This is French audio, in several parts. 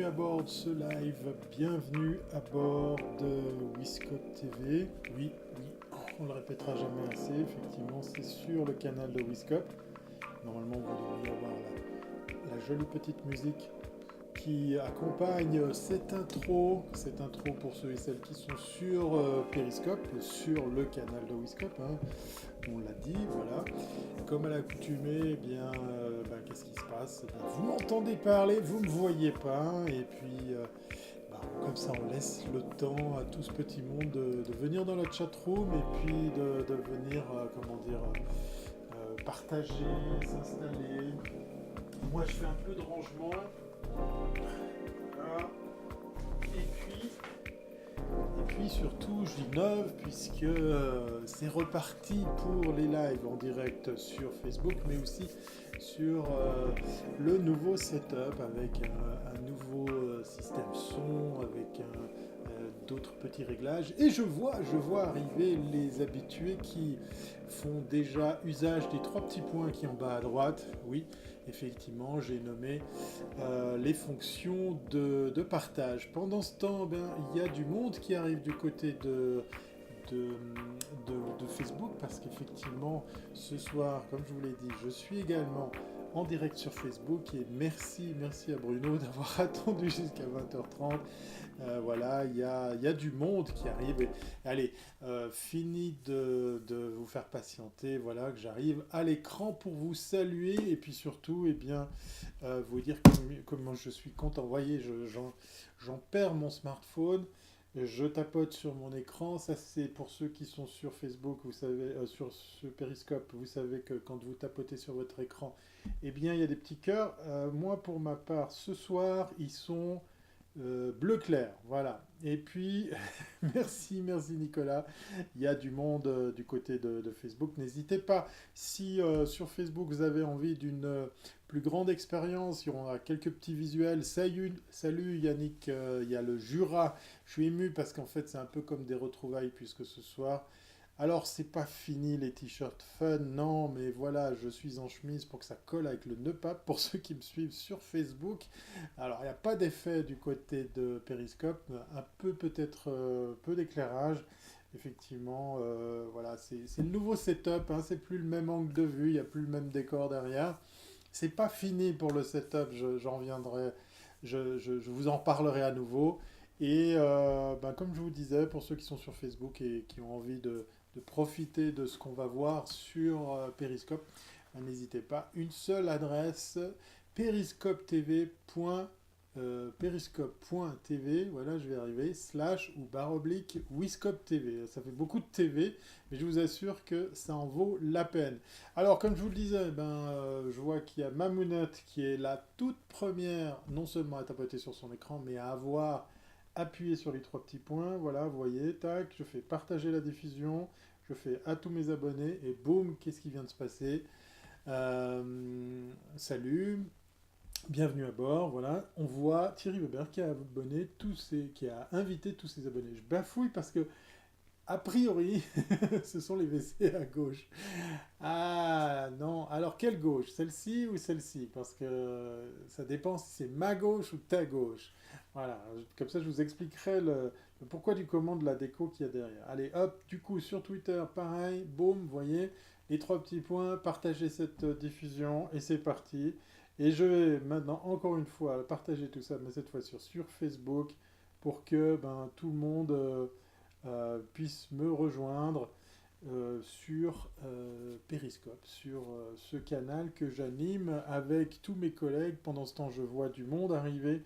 bienvenue à bord de ce live, bienvenue à bord de Wiscop TV. Oui, on le répétera jamais assez, effectivement c'est sur le canal de Wiscop. Normalement vous devriez avoir la jolie petite musique qui accompagne cette intro pour ceux et celles qui sont sur Periscope, sur le canal de Wiscop, hein. On l'a dit, voilà. Comme à l'accoutumée, eh bien, qu'est-ce qui se passe? Eh bien, vous m'entendez parler, vous ne me voyez pas, et puis comme ça on laisse le temps à tout ce petit monde de venir dans la chatroom et puis de venir, partager, s'installer. Moi je fais un peu de rangement. Voilà. Et puis surtout, j'innove puisque c'est reparti pour les lives en direct sur Facebook, mais aussi sur le nouveau setup avec un nouveau système son, avec d'autres petits réglages. Et je vois arriver les habitués qui font déjà usage des trois petits points qui sont en bas à droite. Oui, effectivement, j'ai nommé les fonctions de partage. Pendant ce temps, il y a du monde qui arrive du côté de Facebook parce qu'effectivement, ce soir, comme je vous l'ai dit, je suis également en direct sur Facebook et merci à Bruno d'avoir attendu jusqu'à 20h30. Voilà, il y a du monde qui arrive. Et, allez, fini de vous faire patienter. Voilà, que j'arrive à l'écran pour vous saluer et puis surtout, vous dire comment je suis content. Vous voyez, j'en perds mon smartphone. Je tapote sur mon écran. Ça, c'est pour ceux qui sont sur Facebook, vous savez, sur ce Periscope, vous savez que quand vous tapotez sur votre écran, eh bien, il y a des petits cœurs. Moi, pour ma part, ce soir, ils sont bleu clair, voilà. Et puis, merci Nicolas. Il y a du monde du côté de Facebook. N'hésitez pas, si sur Facebook vous avez envie d'une plus grande expérience, il y aura quelques petits visuels. Salut Yannick, il y a le Jura. Je suis ému parce qu'en fait c'est un peu comme des retrouvailles puisque ce soir, alors, c'est pas fini les t-shirts fun, non, mais voilà, je suis en chemise pour que ça colle avec le nœud pape pour ceux qui me suivent sur Facebook. Alors, il n'y a pas d'effet du côté de Periscope, un peu peut-être peu d'éclairage. Effectivement, voilà, c'est le nouveau setup, hein, c'est plus le même angle de vue, il n'y a plus le même décor derrière. C'est pas fini pour le setup, j'en reviendrai, je vous en parlerai à nouveau. Et comme je vous disais, pour ceux qui sont sur Facebook et qui ont envie de profiter de ce qu'on va voir sur Periscope, n'hésitez pas. Une seule adresse, periscope.tv, voilà, je vais arriver, slash ou barre oblique Wiscop TV. Ça fait beaucoup de TV, mais je vous assure que ça en vaut la peine. Alors, comme je vous le disais, je vois qu'il y a Mamounette qui est la toute première, non seulement à tapoter sur son écran, mais à avoir appuyé sur les trois petits points. Voilà, vous voyez, tac, je fais partager la diffusion, je fais à tous mes abonnés, et boum, qu'est-ce qui vient de se passer? Salut, bienvenue à bord, voilà. On voit Thierry Weber qui a abonné qui a invité tous ses abonnés. Je bafouille parce que, a priori, ce sont les WC à gauche. Ah non, alors quelle gauche? Celle-ci ou celle-ci? Parce que ça dépend si c'est ma gauche ou ta gauche. Voilà, comme ça je vous expliquerai le pourquoi du comment de la déco qu'il y a derrière. Allez hop, du coup sur Twitter, pareil, boum, vous voyez, les trois petits points, partagez cette diffusion et c'est parti. Et je vais maintenant encore une fois partager tout ça, mais cette fois sur Facebook, pour que tout le monde puisse me rejoindre sur Periscope, sur ce canal que j'anime avec tous mes collègues. Pendant ce temps, je vois du monde arriver,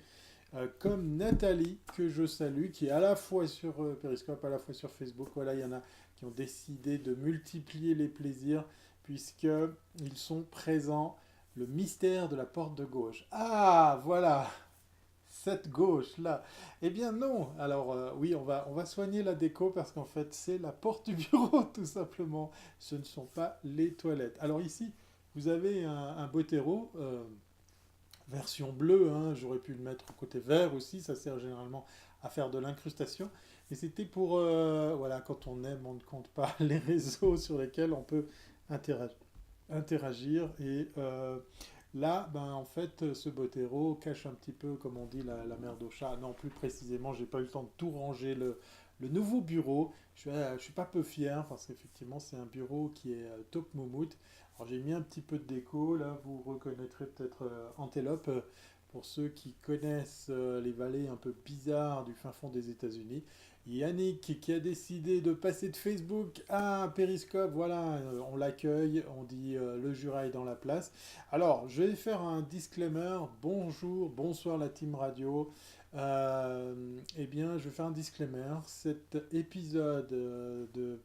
comme Nathalie, que je salue, qui est à la fois sur Periscope, à la fois sur Facebook. Voilà, il y en a qui ont décidé de multiplier les plaisirs, puisqu'ils sont présents. Le mystère de la porte de gauche. Ah, voilà, cette gauche-là. Eh bien non. Alors oui, on va soigner la déco parce qu'en fait, c'est la porte du bureau, tout simplement. Ce ne sont pas les toilettes. Alors ici, vous avez un Botero, version bleue, hein. J'aurais pu le mettre au côté vert aussi. Ça sert généralement à faire de l'incrustation. Et c'était pour, voilà, quand on aime, on ne compte pas les réseaux sur lesquels on peut interagir. Et Là, ben, en fait, ce Botero cache un petit peu, comme on dit, la merde au chat. Non, plus précisément, j'ai pas eu le temps de tout ranger. Le nouveau bureau, je suis pas peu fier parce qu'effectivement, c'est un bureau qui est top moumoute. Alors, j'ai mis un petit peu de déco. Là, vous reconnaîtrez peut-être Antelope pour ceux qui connaissent les vallées un peu bizarres du fin fond des États-Unis. Yannick qui a décidé de passer de Facebook à Periscope, voilà, on l'accueille, on dit le Jura est dans la place. Alors, je vais faire un disclaimer. Bonjour, bonsoir la team radio. Eh bien, je vais faire un disclaimer. Cet épisode de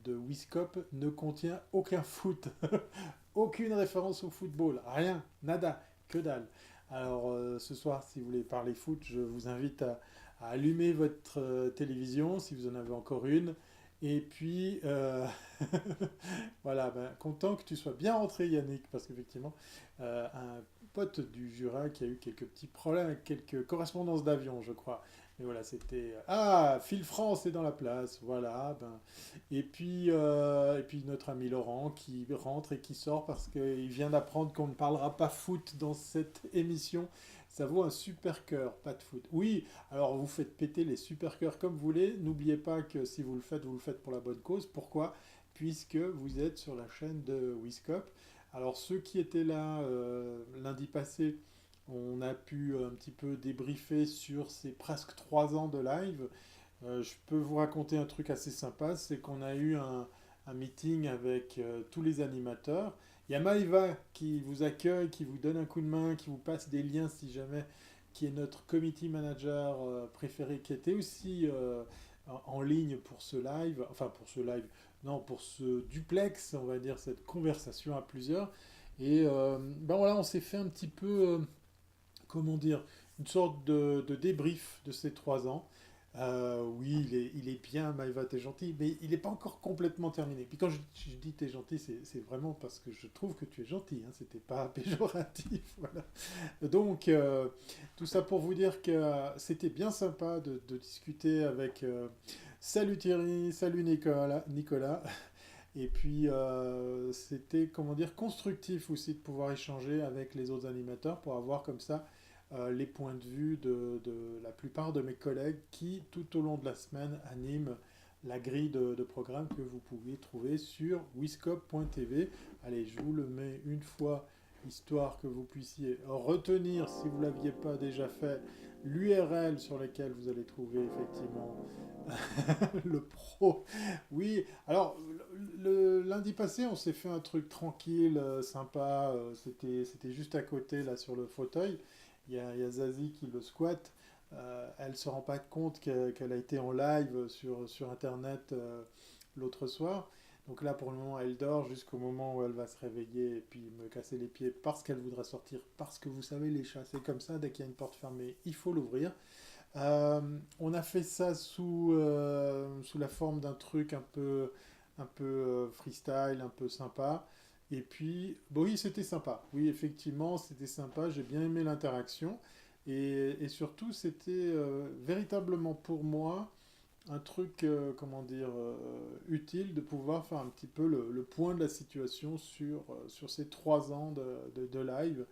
Wiscop ne contient aucun foot, aucune référence au football, rien, nada, que dalle. Alors, ce soir, si vous voulez parler foot, je vous invite à allumer votre télévision, si vous en avez encore une. Et puis, voilà, ben, content que tu sois bien rentré, Yannick, parce qu'effectivement, un pote du Jura qui a eu quelques petits problèmes avec quelques correspondances d'avion, je crois. Mais voilà, c'était... Ah, Phil France est dans la place, voilà. Ben. Et puis notre ami Laurent qui rentre et qui sort parce qu'il vient d'apprendre qu'on ne parlera pas foot dans cette émission. Ça vaut un super cœur, pas de foot. Oui, alors vous faites péter les super cœurs comme vous voulez. N'oubliez pas que si vous le faites pour la bonne cause. Pourquoi? Puisque vous êtes sur la chaîne de Wiscop. Alors ceux qui étaient là lundi passé, on a pu un petit peu débriefer sur ces presque 3 ans de live. Je peux vous raconter un truc assez sympa, c'est qu'on a eu un meeting avec tous les animateurs. Il y a Maïva qui vous accueille, qui vous donne un coup de main, qui vous passe des liens si jamais, qui est notre committee manager préféré, qui était aussi en ligne pour ce live, enfin pour ce live, non, pour ce duplex, on va dire, cette conversation à plusieurs. Et ben voilà, on s'est fait un petit peu, comment dire, une sorte de débrief de ces 3 ans. Oui, il est bien, Maëva, t'es gentil, mais il n'est pas encore complètement terminé. Puis quand je dis t'es gentil, c'est vraiment parce que je trouve que tu es gentil, hein, c'était pas péjoratif. Voilà. Donc, tout ça pour vous dire que c'était bien sympa de discuter avec... salut Thierry, salut Nicolas. Et puis, c'était, comment dire, constructif aussi de pouvoir échanger avec les autres animateurs pour avoir comme ça les points de vue de la plupart de mes collègues qui, tout au long de la semaine, animent la grille de programmes que vous pouvez trouver sur wiscop.tv. Allez, je vous le mets une fois, histoire que vous puissiez retenir, si vous ne l'aviez pas déjà fait, l'URL sur laquelle vous allez trouver effectivement le pro. Oui, alors lundi passé, on s'est fait un truc tranquille, sympa. C'était juste à côté, là, sur le fauteuil. Il y a Zazie qui le squatte. Elle ne se rend pas compte qu'elle a été en live sur Internet l'autre soir. Donc là, pour le moment, elle dort jusqu'au moment où elle va se réveiller et puis me casser les pieds parce qu'elle voudra sortir. Parce que vous savez, les chats, c'est comme ça, dès qu'il y a une porte fermée, il faut l'ouvrir. On a fait ça sous la forme d'un truc un peu freestyle, un peu sympa. Et puis, bon, oui, c'était sympa. Oui, effectivement, c'était sympa. J'ai bien aimé l'interaction. Et surtout, c'était véritablement pour moi un truc, comment dire, utile de pouvoir faire un petit peu le point de la situation sur ces 3 ans de live.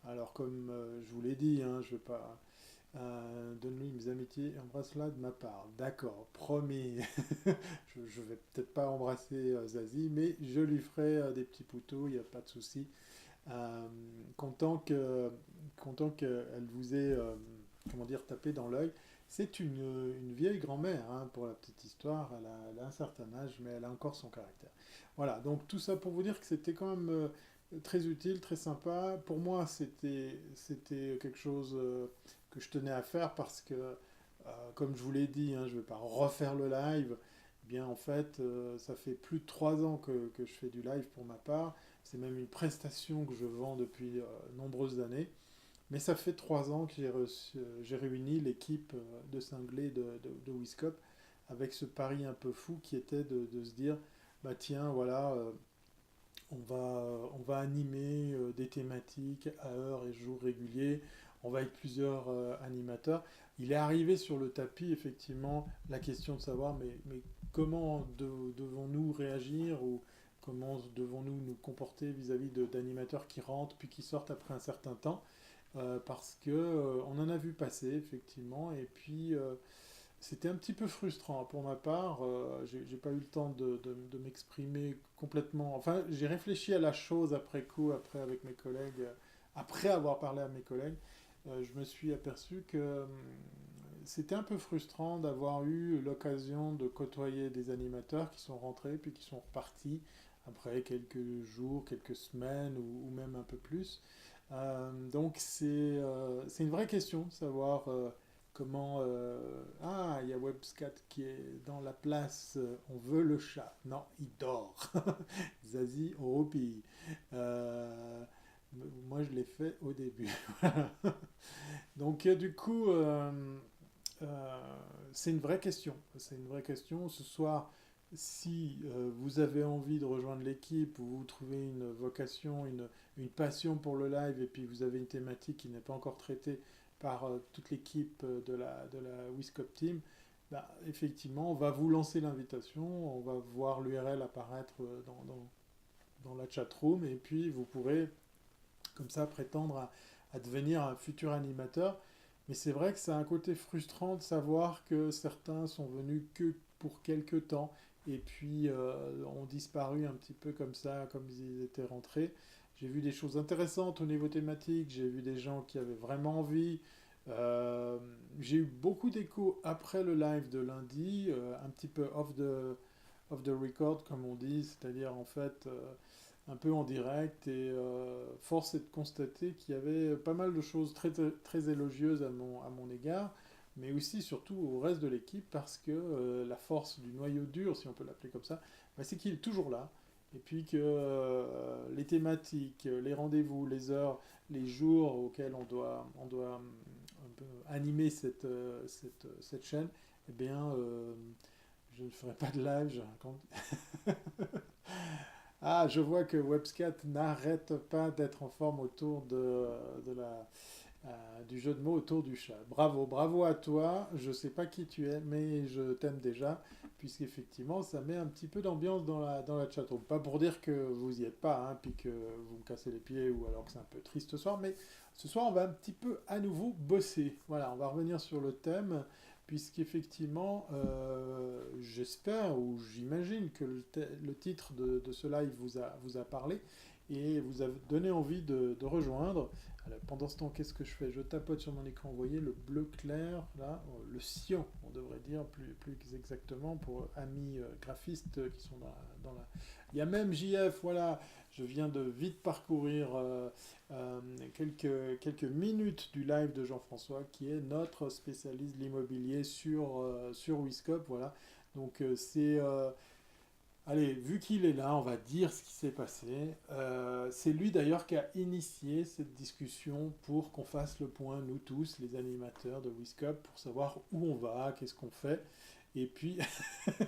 Alors, comme je vous l'ai dit, hein, je ne vais pas donne-lui mes amitiés et embrasse-la de ma part. D'accord, promis. Je vais peut-être pas embrasser Zazie, mais je lui ferai des petits poutous, il n'y a pas de souci. Euh, content que, content qu'elle vous ait, comment dire, tapé dans l'œil. C'est une vieille grand-mère, hein, pour la petite histoire. Elle a un certain âge, mais elle a encore son caractère. Voilà, donc tout ça pour vous dire que c'était quand même très utile, très sympa. Pour moi, c'était quelque chose que je tenais à faire parce que, comme je vous l'ai dit, hein, je ne vais pas refaire le live. Eh bien, en fait, ça fait plus de 3 ans que je fais du live pour ma part. C'est même une prestation que je vends depuis nombreuses années. Mais ça fait 3 ans que j'ai réuni l'équipe de cinglés de Wiscop avec ce pari un peu fou qui était de se dire, bah tiens, voilà, on va animer des thématiques à heure et jour réguliers. On va être plusieurs animateurs. Il est arrivé sur le tapis, effectivement, la question de savoir, mais comment devons-nous réagir ou comment devons-nous nous comporter vis-à-vis d'animateurs qui rentrent puis qui sortent après un certain temps, parce que on en a vu passer effectivement, et puis c'était un petit peu frustrant pour ma part. J'ai pas eu le temps de m'exprimer complètement. Enfin, j'ai réfléchi à la chose après coup, après avec mes collègues, après avoir parlé à mes collègues. Je me suis aperçu que c'était un peu frustrant d'avoir eu l'occasion de côtoyer des animateurs qui sont rentrés puis qui sont repartis après quelques jours, quelques semaines ou même un peu plus. Donc c'est une vraie question de savoir comment... ah, il y a Webscat qui est dans la place, on veut le chat. Non, il dort. Zazie au roupille. Euh, moi, je l'ai fait au début. Voilà. Donc, du coup, c'est une vraie question. C'est une vraie question. Ce soir, si vous avez envie de rejoindre l'équipe ou vous trouvez une vocation, une passion pour le live et puis vous avez une thématique qui n'est pas encore traitée par toute l'équipe de la Wiscop Team, bah, effectivement, on va vous lancer l'invitation, on va voir l'URL apparaître dans la chat room et puis vous pourrez comme ça prétendre à devenir un futur animateur. Mais c'est vrai que c'est un côté frustrant de savoir que certains sont venus que pour quelques temps et puis ont disparu un petit peu comme ça, comme ils étaient rentrés. J'ai vu des choses intéressantes au niveau thématique, j'ai vu des gens qui avaient vraiment envie. Euh, j'ai eu beaucoup d'échos après le live de lundi, un petit peu off the record comme on dit, c'est-à-dire en fait un peu en direct, et force est de constater qu'il y avait pas mal de choses très élogieuses à mon égard, mais aussi surtout au reste de l'équipe, parce que la force du noyau dur, si on peut l'appeler comme ça, bah, c'est qu'il est toujours là, et puis que les thématiques, les rendez-vous, les heures, les jours auxquels on doit un peu animer cette chaîne, eh bien, je ne ferai pas de live. Ah, je vois que Webscat n'arrête pas d'être en forme autour du jeu de mots autour du chat. Bravo, bravo à toi. Je ne sais pas qui tu es, mais je t'aime déjà, puisqu'effectivement, ça met un petit peu d'ambiance dans la chatroom. Pas pour dire que vous n'y êtes pas, hein, puis que vous me cassez les pieds, ou alors que c'est un peu triste ce soir, mais ce soir, on va un petit peu à nouveau bosser. Voilà, on va revenir sur le thème, puisqu'effectivement, j'espère ou j'imagine que le titre de ce live vous a parlé et vous a donné envie de rejoindre. Alors, pendant ce temps, qu'est-ce que je fais? Je tapote sur mon écran, vous voyez le bleu clair, là, le cyan, on devrait dire plus exactement, pour amis graphistes qui sont dans la... Il y a même JF, voilà, je viens de vite parcourir quelques minutes du live de Jean-François, qui est notre spécialiste de l'immobilier sur Wiscop, voilà. Donc allez, vu qu'il est là, on va dire ce qui s'est passé. C'est lui d'ailleurs qui a initié cette discussion pour qu'on fasse le point, nous tous, les animateurs de Wiscop, pour savoir où on va, qu'est-ce qu'on fait. Et puis,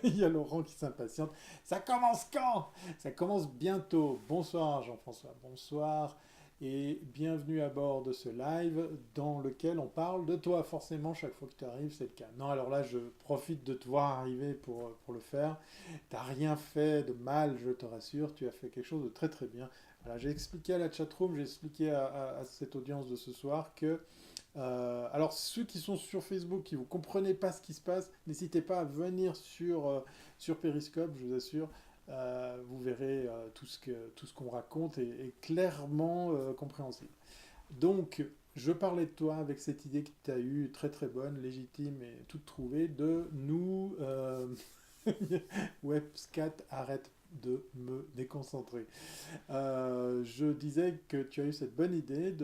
il y a Laurent qui s'impatiente. Ça commence quand? Ça commence bientôt. Bonsoir Jean-François, bonsoir. Et bienvenue à bord de ce live dans lequel on parle de toi. Forcément, chaque fois que tu arrives, c'est le cas. Non, alors là, je profite de te voir arriver pour le faire. T'as rien fait de mal, je te rassure. Tu as fait quelque chose de très très bien. Voilà, j'ai expliqué à la chatroom, j'ai expliqué à cette audience de ce soir que alors, ceux qui sont sur Facebook, qui ne comprenez pas ce qui se passe, n'hésitez pas à venir sur Periscope, je vous assure. Vous verrez tout ce qu'on raconte est clairement compréhensible. Donc, je parlais de toi avec cette idée que tu as eue, très très bonne, légitime et toute trouvée, de nous... Webscat, arrête de me déconcentrer. Je disais que tu as eu cette bonne idée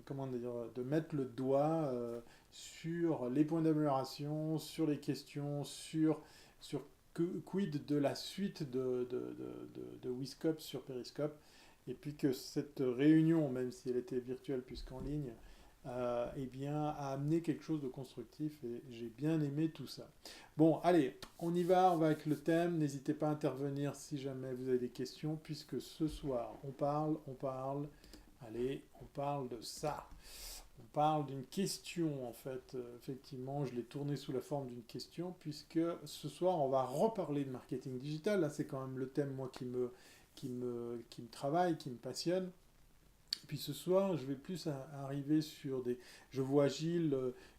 comment dire, de mettre le doigt sur les points d'amélioration, sur les questions, sur quid de la suite de Wiscop sur Periscope, et puis que cette réunion, même si elle était virtuelle puisqu'en ligne, eh bien, a amené quelque chose de constructif, et j'ai bien aimé tout ça. Bon, allez, on y va avec le thème. N'hésitez pas à intervenir si jamais vous avez des questions, puisque ce soir, on parle, allez, on parle de ça. On parle d'une question, en fait. Effectivement, je l'ai tourné sous la forme d'une question, puisque ce soir, on va reparler de marketing digital. Là, c'est quand même le thème, moi, qui me travaille, qui me passionne. Puis ce soir, je vais plus arriver sur des... Je vois Gilles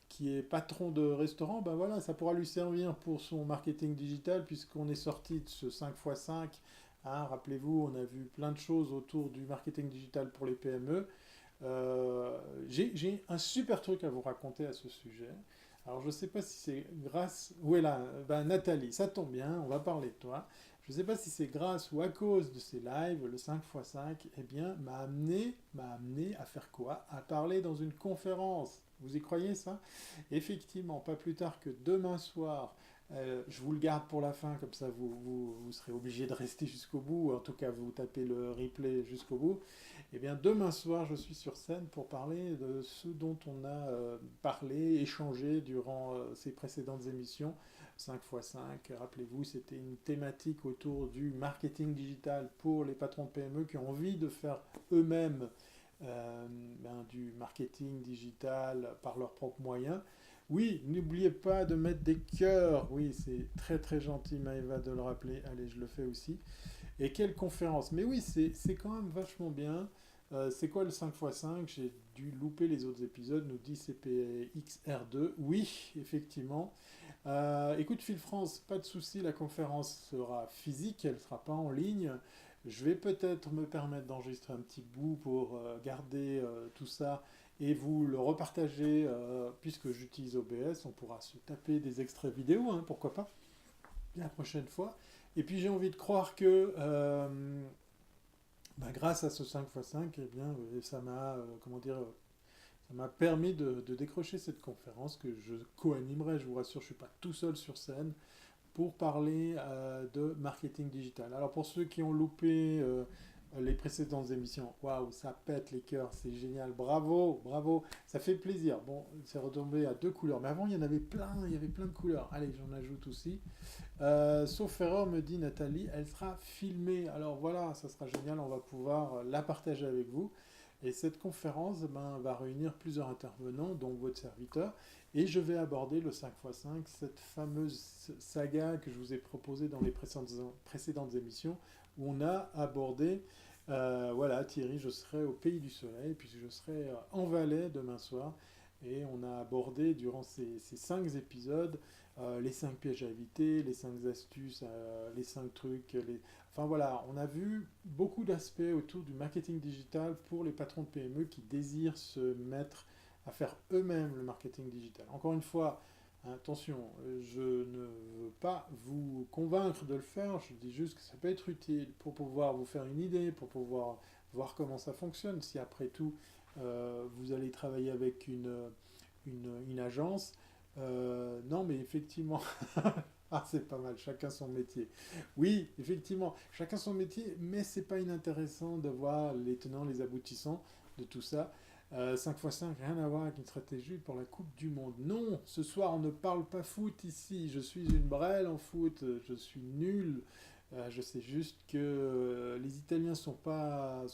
qui est patron de restaurant, ben voilà, ça pourra lui servir pour son marketing digital puisqu'on est sorti de ce 5x5. Hein, rappelez-vous, on a vu plein de choses autour du marketing digital pour les PME. J'ai un super truc à vous raconter à ce sujet. Alors je ne sais pas si c'est grâce... Oui là, ben, Nathalie, ça tombe bien, on va parler de toi. Je ne sais pas si c'est grâce ou à cause de ces lives, le 5x5, eh bien, m'a amené à faire quoi? À parler dans une conférence. Vous y croyez ça? Effectivement, pas plus tard que demain soir, je vous le garde pour la fin, comme ça vous serez obligé de rester jusqu'au bout, ou en tout cas vous tapez le replay jusqu'au bout. Eh bien, demain soir, je suis sur scène pour parler de ce dont on a parlé, échangé durant ces précédentes émissions. 5x5, rappelez-vous, c'était une thématique autour du marketing digital pour les patrons de PME qui ont envie de faire eux-mêmes du marketing digital par leurs propres moyens. Oui, n'oubliez pas de mettre des cœurs. Oui, c'est très très gentil Maëva de le rappeler. Allez, je le fais aussi. Et quelle conférence! Mais oui, c'est quand même vachement bien. C'est quoi le 5x5? J'ai dû louper les autres épisodes, nous dit CPXR2. Oui, effectivement. Écoute, Phil France, pas de souci, la conférence sera physique, elle ne sera pas en ligne. Je vais peut-être me permettre d'enregistrer un petit bout pour garder tout ça et vous le repartager, puisque j'utilise OBS, on pourra se taper des extraits vidéo, hein, pourquoi pas, la prochaine fois. Et puis j'ai envie de croire que grâce à ce 5x5, eh bien, ça m'a comment dire, ça m'a permis de décrocher cette conférence que je co-animerai, je vous rassure, je ne suis pas tout seul sur scène, pour parler de marketing digital. Alors pour ceux qui ont loupé les précédentes émissions, waouh, ça pète les cœurs, c'est génial, bravo, bravo, ça fait plaisir. Bon, c'est retombé à deux couleurs, mais avant il y en avait plein, il y avait plein de couleurs. Allez, j'en ajoute aussi. Sauf erreur, me dit Nathalie, elle sera filmée. Alors voilà, ça sera génial, on va pouvoir la partager avec vous. Et cette conférence va réunir plusieurs intervenants, dont votre serviteur, et je vais aborder le 5x5, cette fameuse saga que je vous ai proposée dans les précédentes émissions, où on a abordé, voilà, Thierry, je serai au Pays du Soleil, puis je serai en Valais demain soir, et on a abordé durant ces 5 épisodes les 5 pièges à éviter, les 5 astuces, les 5 trucs, enfin voilà, on a vu beaucoup d'aspects autour du marketing digital pour les patrons de PME qui désirent se mettre à faire eux-mêmes le marketing digital. Encore une fois, attention, je ne veux pas vous convaincre de le faire, je dis juste que ça peut être utile pour pouvoir vous faire une idée, pour pouvoir voir comment ça fonctionne. Si après tout, vous allez travailler avec une agence, non mais effectivement, ah c'est pas mal, chacun son métier. Oui, effectivement, chacun son métier, mais c'est pas inintéressant de voir les tenants, les aboutissants de tout ça. 5x5, rien à voir avec une stratégie pour la Coupe du Monde. Non, ce soir on ne parle pas foot ici. Je suis une brêle en foot, je suis nul. Je sais juste que les Italiens sont pas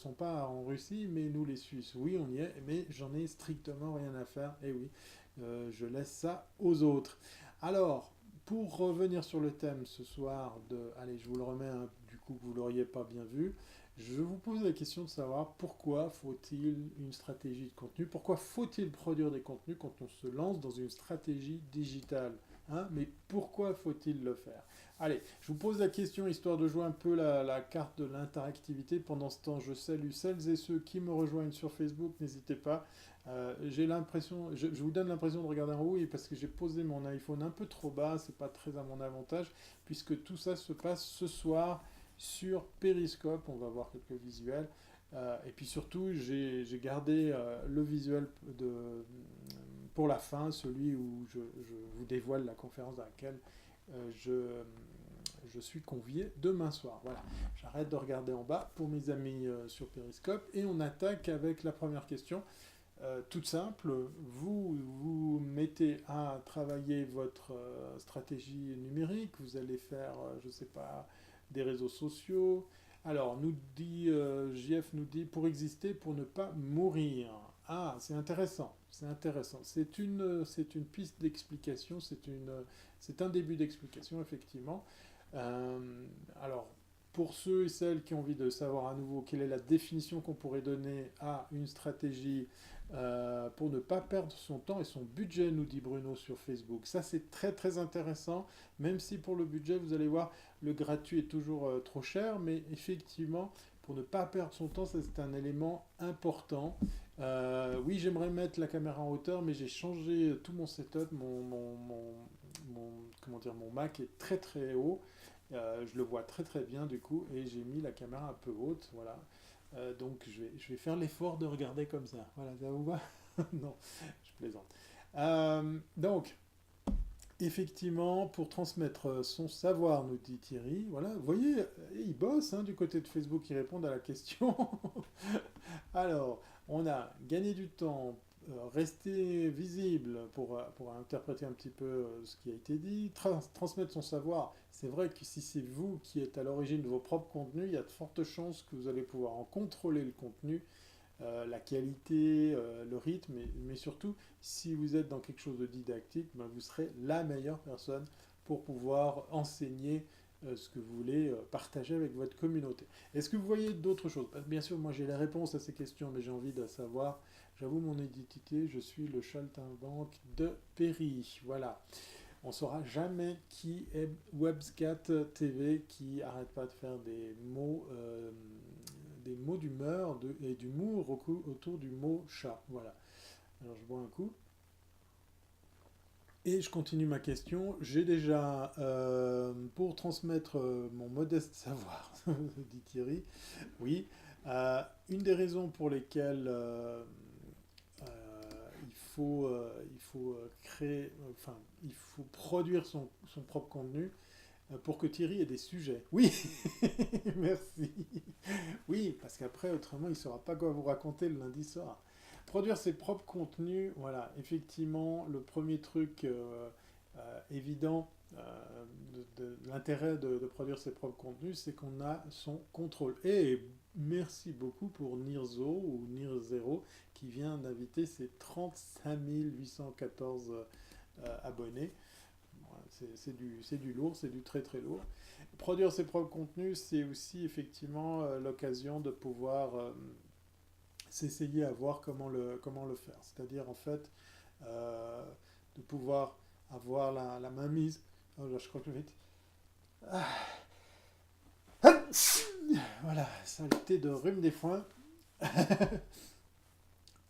en Russie, mais nous les Suisses, oui, on y est, mais j'en ai strictement rien à faire. Et oui, je laisse ça aux autres. Alors, pour revenir sur le thème ce soir allez, je vous le remets, hein, du coup que vous l'auriez pas bien vu. Je vous pose la question de savoir pourquoi faut-il une stratégie de contenu, pourquoi faut-il produire des contenus quand on se lance dans une stratégie digitale, hein, mais pourquoi faut-il le faire? Allez, je vous pose la question histoire de jouer un peu la carte de l'interactivité. Pendant ce temps, je salue celles et ceux qui me rejoignent sur Facebook, n'hésitez pas. J'ai l'impression, je vous donne l'impression de regarder en haut parce que j'ai posé mon iPhone un peu trop bas, c'est pas très à mon avantage, puisque tout ça se passe ce soir sur Periscope, on va voir quelques visuels. Et puis surtout, j'ai gardé le visuel pour la fin, celui où je vous dévoile la conférence dans laquelle je suis convié demain soir. Voilà, j'arrête de regarder en bas pour mes amis sur Periscope et on attaque avec la première question. Toute simple, vous mettez à travailler votre stratégie numérique, vous allez faire, je ne sais pas, des réseaux sociaux. Alors, JF nous dit, pour exister, pour ne pas mourir. Ah, c'est intéressant, c'est intéressant. C'est une piste d'explication, c'est un début d'explication, effectivement. Euh, alors, pour ceux et celles qui ont envie de savoir à nouveau quelle est la définition qu'on pourrait donner à une stratégie pour ne pas perdre son temps et son budget, nous dit Bruno sur Facebook. Ça, c'est très très intéressant, même si pour le budget, vous allez voir, le gratuit est toujours trop cher, mais effectivement, pour ne pas perdre son temps, ça c'est un élément important. Oui, j'aimerais mettre la caméra en hauteur, mais j'ai changé tout mon setup. Comment dire, mon Mac est très très haut. Je le vois très très bien du coup, et j'ai mis la caméra un peu haute. Voilà. Donc je vais faire l'effort de regarder comme ça. Voilà, ça vous va? Non, je plaisante. Donc, effectivement, pour transmettre son savoir, nous dit Thierry. Voilà, vous voyez, il bosse hein, du côté de Facebook, ils répondent à la question. Alors, on a gagné du temps, rester visible pour interpréter un petit peu ce qui a été dit, transmettre son savoir. C'est vrai que si c'est vous qui êtes à l'origine de vos propres contenus, il y a de fortes chances que vous allez pouvoir en contrôler le contenu, la qualité, le rythme, mais surtout, si vous êtes dans quelque chose de didactique, ben, vous serez la meilleure personne pour pouvoir enseigner ce que vous voulez partager avec votre communauté. Est-ce que vous voyez d'autres choses? Bien sûr, moi j'ai la réponse à ces questions, mais j'ai envie de savoir. J'avoue mon identité, je suis le saltimbanque de Péry. Voilà. On ne saura jamais qui est Webscat TV qui arrête pas de faire des mots d'humeur et d'humour autour du mot chat. Voilà. Alors je bois un coup. Et je continue ma question. J'ai déjà, pour transmettre mon modeste savoir, dit Thierry, oui, une des raisons pour lesquelles il faut créer, enfin, il faut produire son propre contenu pour que Thierry ait des sujets. Oui, merci. Oui, parce qu'après, autrement, il ne saura pas quoi vous raconter le lundi soir. Produire ses propres contenus, voilà, effectivement, le premier truc évident de l'intérêt de produire ses propres contenus, c'est qu'on a son contrôle. Et merci beaucoup pour Nirzo ou Nirzero qui vient d'inviter ses 35 814 abonnés. Voilà, c'est du lourd, c'est du très très lourd. Produire ses propres contenus, c'est aussi effectivement l'occasion de pouvoir s'essayer à voir comment le faire. C'est-à-dire en fait euh, de pouvoir avoir la main mise. Oh là, je crois que vite. Ah, voilà, saleté de rhume des foins.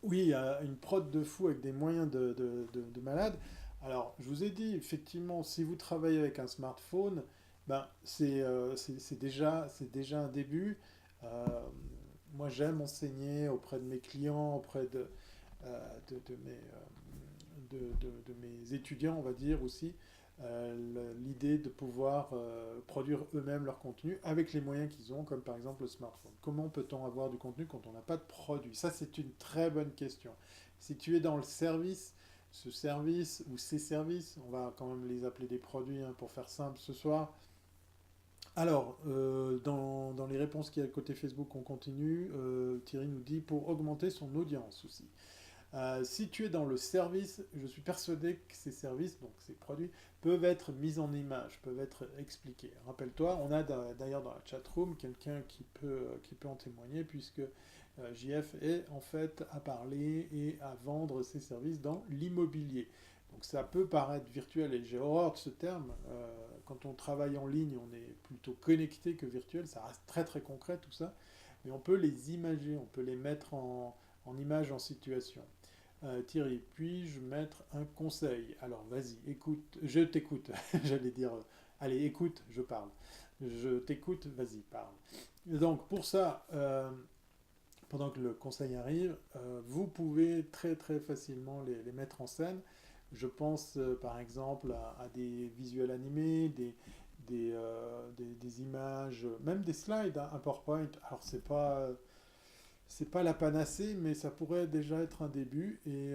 Oui, une prod de fou avec des moyens de malade. Alors, je vous ai dit, effectivement, si vous travaillez avec un smartphone, ben, c'est déjà un début. Euh, Moi, j'aime enseigner auprès de mes clients, auprès de mes étudiants, on va dire aussi, l'idée de pouvoir produire eux-mêmes leur contenu avec les moyens qu'ils ont, comme par exemple le smartphone. Comment peut-on avoir du contenu quand on n'a pas de produit? Ça, c'est une très bonne question. Si tu es dans le service, ce service ou ces services, on va quand même les appeler des produits hein, pour faire simple ce soir. Alors, dans les réponses qu'il y a côté Facebook, on continue. Thierry nous dit pour augmenter son audience aussi. Si tu es dans le service, je suis persuadé que ces services, donc ces produits, peuvent être mis en image, peuvent être expliqués. Rappelle-toi, on a d'ailleurs dans la chatroom quelqu'un qui peut en témoigner, puisque JF est en fait à parler et à vendre ses services dans l'immobilier. Donc ça peut paraître virtuel, et j'ai horreur de ce terme. Quand on travaille en ligne, on est plutôt connecté que virtuel, ça reste très très concret tout ça, mais on peut les imager, on peut les mettre en image, en situation. Thierry, puis-je mettre un conseil? Alors vas-y, écoute, je t'écoute. J'allais dire, allez, écoute, je parle. Je t'écoute, vas-y, parle. Donc pour ça, pendant que le conseil arrive, vous pouvez très très facilement les mettre en scène. Je pense par exemple à des visuels animés, des images, même des slides, hein, un PowerPoint. Alors c'est pas la panacée, mais ça pourrait déjà être un début. Et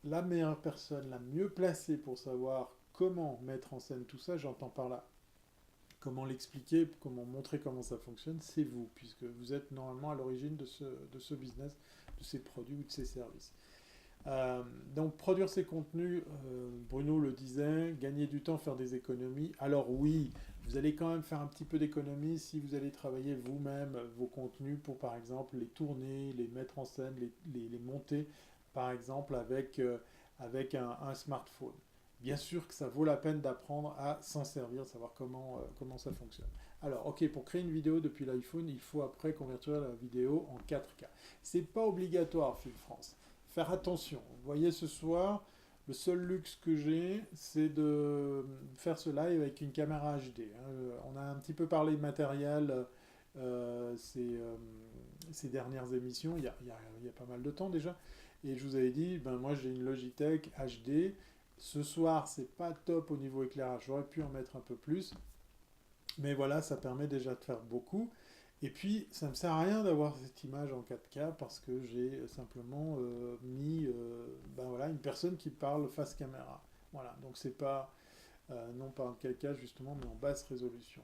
la meilleure personne, la mieux placée pour savoir comment mettre en scène tout ça, j'entends par là, comment l'expliquer, comment montrer comment ça fonctionne, c'est vous, puisque vous êtes normalement à l'origine de ce business. ses produits ou de ses services. Donc produire ces contenus, Bruno le disait, gagner du temps, faire des économies. Alors oui, vous allez quand même faire un petit peu d'économie si vous allez travailler vous-même vos contenus pour par exemple les tourner, les mettre en scène, les monter par exemple avec un smartphone. Bien sûr que ça vaut la peine d'apprendre à s'en servir, savoir comment ça fonctionne. Alors, ok, pour créer une vidéo depuis l'iPhone, il faut après convertir la vidéo en 4K. C'est pas obligatoire, Phil France. Faire attention. Vous voyez, ce soir, le seul luxe que j'ai, c'est de faire ce live avec une caméra HD. On a un petit peu parlé de matériel ces dernières émissions, il y a pas mal de temps déjà. Et je vous avais dit, ben moi j'ai une Logitech HD. Ce soir, c'est pas top au niveau éclairage. J'aurais pu en mettre un peu plus. Mais voilà, ça permet déjà de faire beaucoup. Et puis, ça ne me sert à rien d'avoir cette image en 4K parce que j'ai simplement mis ben voilà, une personne qui parle face caméra. Voilà, donc c'est pas, non pas en 4K justement, mais en basse résolution.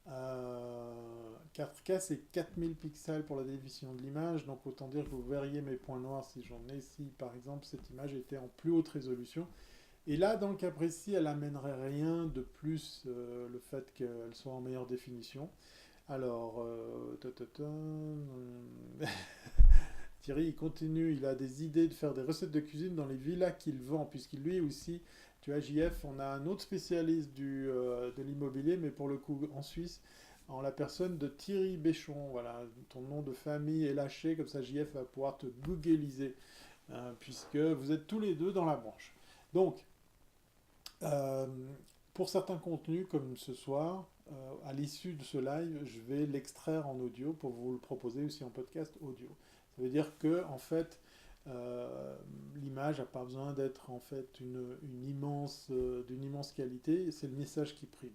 4K, c'est 4000 pixels pour la définition de l'image, donc autant dire que vous verriez mes points noirs si j'en ai, si par exemple cette image était en plus haute résolution. Et là, dans le cas précis, elle n'amènerait rien de plus le fait qu'elle soit en meilleure définition. Alors, Thierry, il continue, il a des idées de faire des recettes de cuisine dans les villas qu'il vend, puisqu'il lui aussi, tu vois, JF, on a un autre spécialiste de l'immobilier, mais pour le coup en Suisse, en la personne de Thierry Béchon. Voilà, ton nom de famille est lâché, comme ça JF va pouvoir te googliser, puisque vous êtes tous les deux dans la branche. Donc, euh, pour certains contenus, comme ce soir, à l'issue de ce live, je vais l'extraire en audio pour vous le proposer aussi en podcast audio. Ça veut dire que, en fait, l'image n'a pas besoin d'être en fait d'une immense qualité, c'est le message qui prime.